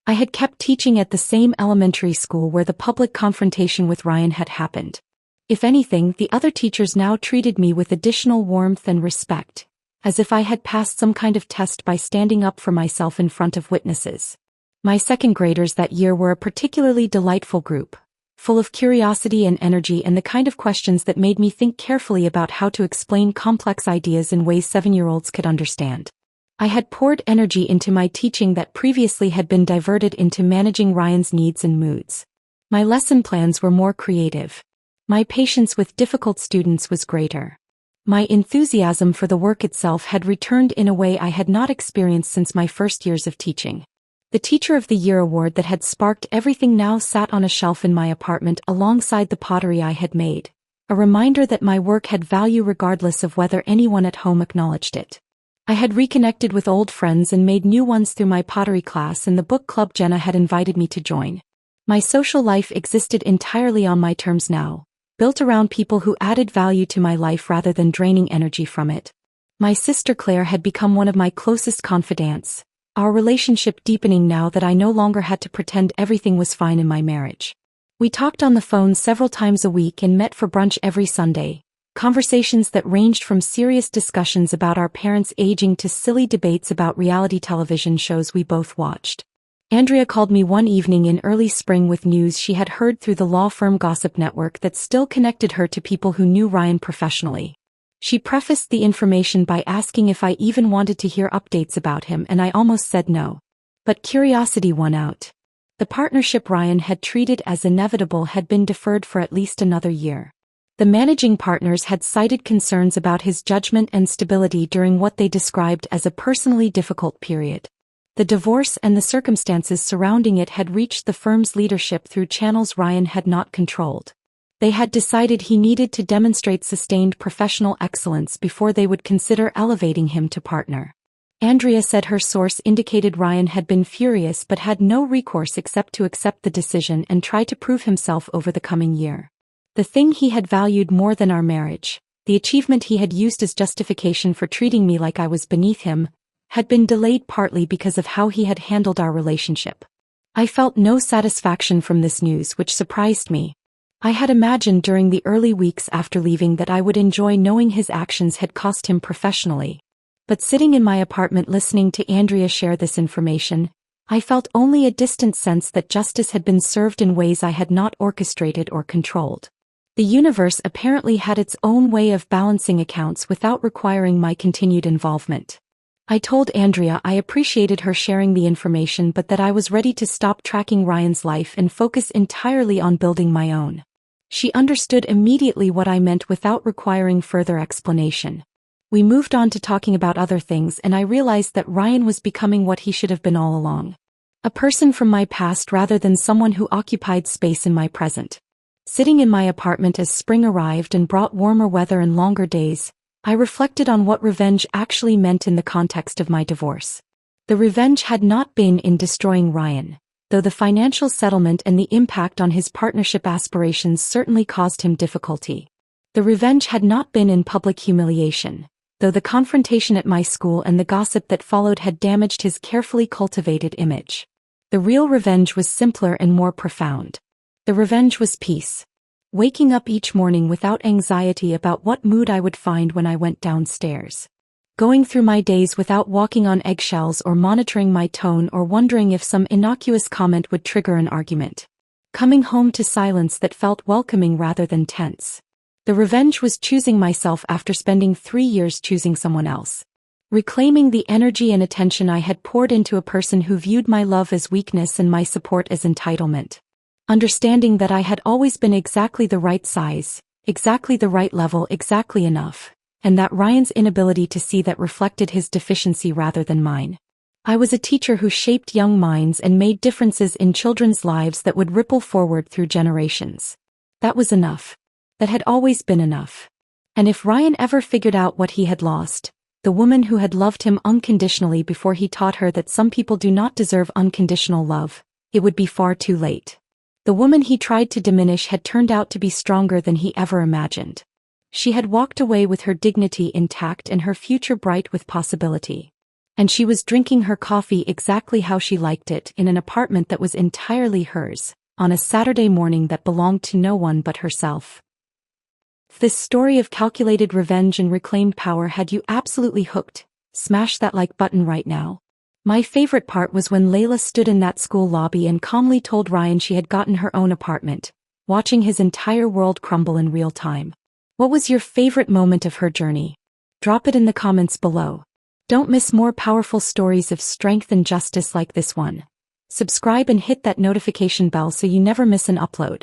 I had kept teaching at the same elementary school where the public confrontation with Ryan had happened. If anything, the other teachers now treated me with additional warmth and respect, as if I had passed some kind of test by standing up for myself in front of witnesses. My second graders that year were a particularly delightful group, full of curiosity and energy and the kind of questions that made me think carefully about how to explain complex ideas in ways 7-year-olds could understand. I had poured energy into my teaching that previously had been diverted into managing Ryan's needs and moods. My lesson plans were more creative. My patience with difficult students was greater. My enthusiasm for the work itself had returned in a way I had not experienced since my first years of teaching. The Teacher of the Year award that had sparked everything now sat on a shelf in my apartment alongside the pottery I had made, A reminder that my work had value regardless of whether anyone at home acknowledged it. I had reconnected with old friends and made new ones through my pottery class and the book club Jenna had invited me to join. My social life existed entirely on my terms now, built around people who added value to my life rather than draining energy from it. My sister Claire had become one of my closest confidants, our relationship deepening now that I no longer had to pretend everything was fine in my marriage. We talked on the phone several times a week and met for brunch every Sunday, conversations that ranged from serious discussions about our parents' aging to silly debates about reality television shows we both watched. Andrea called me one evening in early spring with news she had heard through the law firm gossip network that still connected her to people who knew Ryan professionally. She prefaced the information by asking if I even wanted to hear updates about him, and I almost said no. But curiosity won out. The partnership Ryan had treated as inevitable had been deferred for at least another year. The managing partners had cited concerns about his judgment and stability during what they described as a personally difficult period. The divorce and the circumstances surrounding it had reached the firm's leadership through channels Ryan had not controlled. They had decided he needed to demonstrate sustained professional excellence before they would consider elevating him to partner. Andrea said her source indicated Ryan had been furious but had no recourse except to accept the decision and try to prove himself over the coming year. The thing he had valued more than our marriage, the achievement he had used as justification for treating me like I was beneath him, had been delayed partly because of how he had handled our relationship. I felt no satisfaction from this news, which surprised me. I had imagined during the early weeks after leaving that I would enjoy knowing his actions had cost him professionally. But sitting in my apartment listening to Andrea share this information, I felt only a distant sense that justice had been served in ways I had not orchestrated or controlled. The universe apparently had its own way of balancing accounts without requiring my continued involvement. I told Andrea I appreciated her sharing the information but that I was ready to stop tracking Ryan's life and focus entirely on building my own. She understood immediately what I meant without requiring further explanation. We moved on to talking about other things and I realized that Ryan was becoming what he should have been all along. A person from my past rather than someone who occupied space in my present. Sitting in my apartment as spring arrived and brought warmer weather and longer days, I reflected on what revenge actually meant in the context of my divorce. The revenge had not been in destroying Ryan, though the financial settlement and the impact on his partnership aspirations certainly caused him difficulty. The revenge had not been in public humiliation, though the confrontation at my school and the gossip that followed had damaged his carefully cultivated image. The real revenge was simpler and more profound. The revenge was peace. Waking up each morning without anxiety about what mood I would find when I went downstairs. Going through my days without walking on eggshells or monitoring my tone or wondering if some innocuous comment would trigger an argument. Coming home to silence that felt welcoming rather than tense. The revenge was choosing myself after spending 3 years choosing someone else. Reclaiming the energy and attention I had poured into a person who viewed my love as weakness and my support as entitlement. Understanding that I had always been exactly the right size, exactly the right level, exactly enough, and that Ryan's inability to see that reflected his deficiency rather than mine. I was a teacher who shaped young minds and made differences in children's lives that would ripple forward through generations. That was enough. That had always been enough. And if Ryan ever figured out what he had lost, the woman who had loved him unconditionally before he taught her that some people do not deserve unconditional love, it would be far too late. The woman he tried to diminish had turned out to be stronger than he ever imagined. She had walked away with her dignity intact and her future bright with possibility. And she was drinking her coffee exactly how she liked it in an apartment that was entirely hers, on a Saturday morning that belonged to no one but herself. This story of calculated revenge and reclaimed power had you absolutely hooked. Smash that like button right now. My favorite part was when Layla stood in that school lobby and calmly told Ryan she had gotten her own apartment, watching his entire world crumble in real time. What was your favorite moment of her journey? Drop it in the comments below. Don't miss more powerful stories of strength and justice like this one. Subscribe and hit that notification bell so you never miss an upload.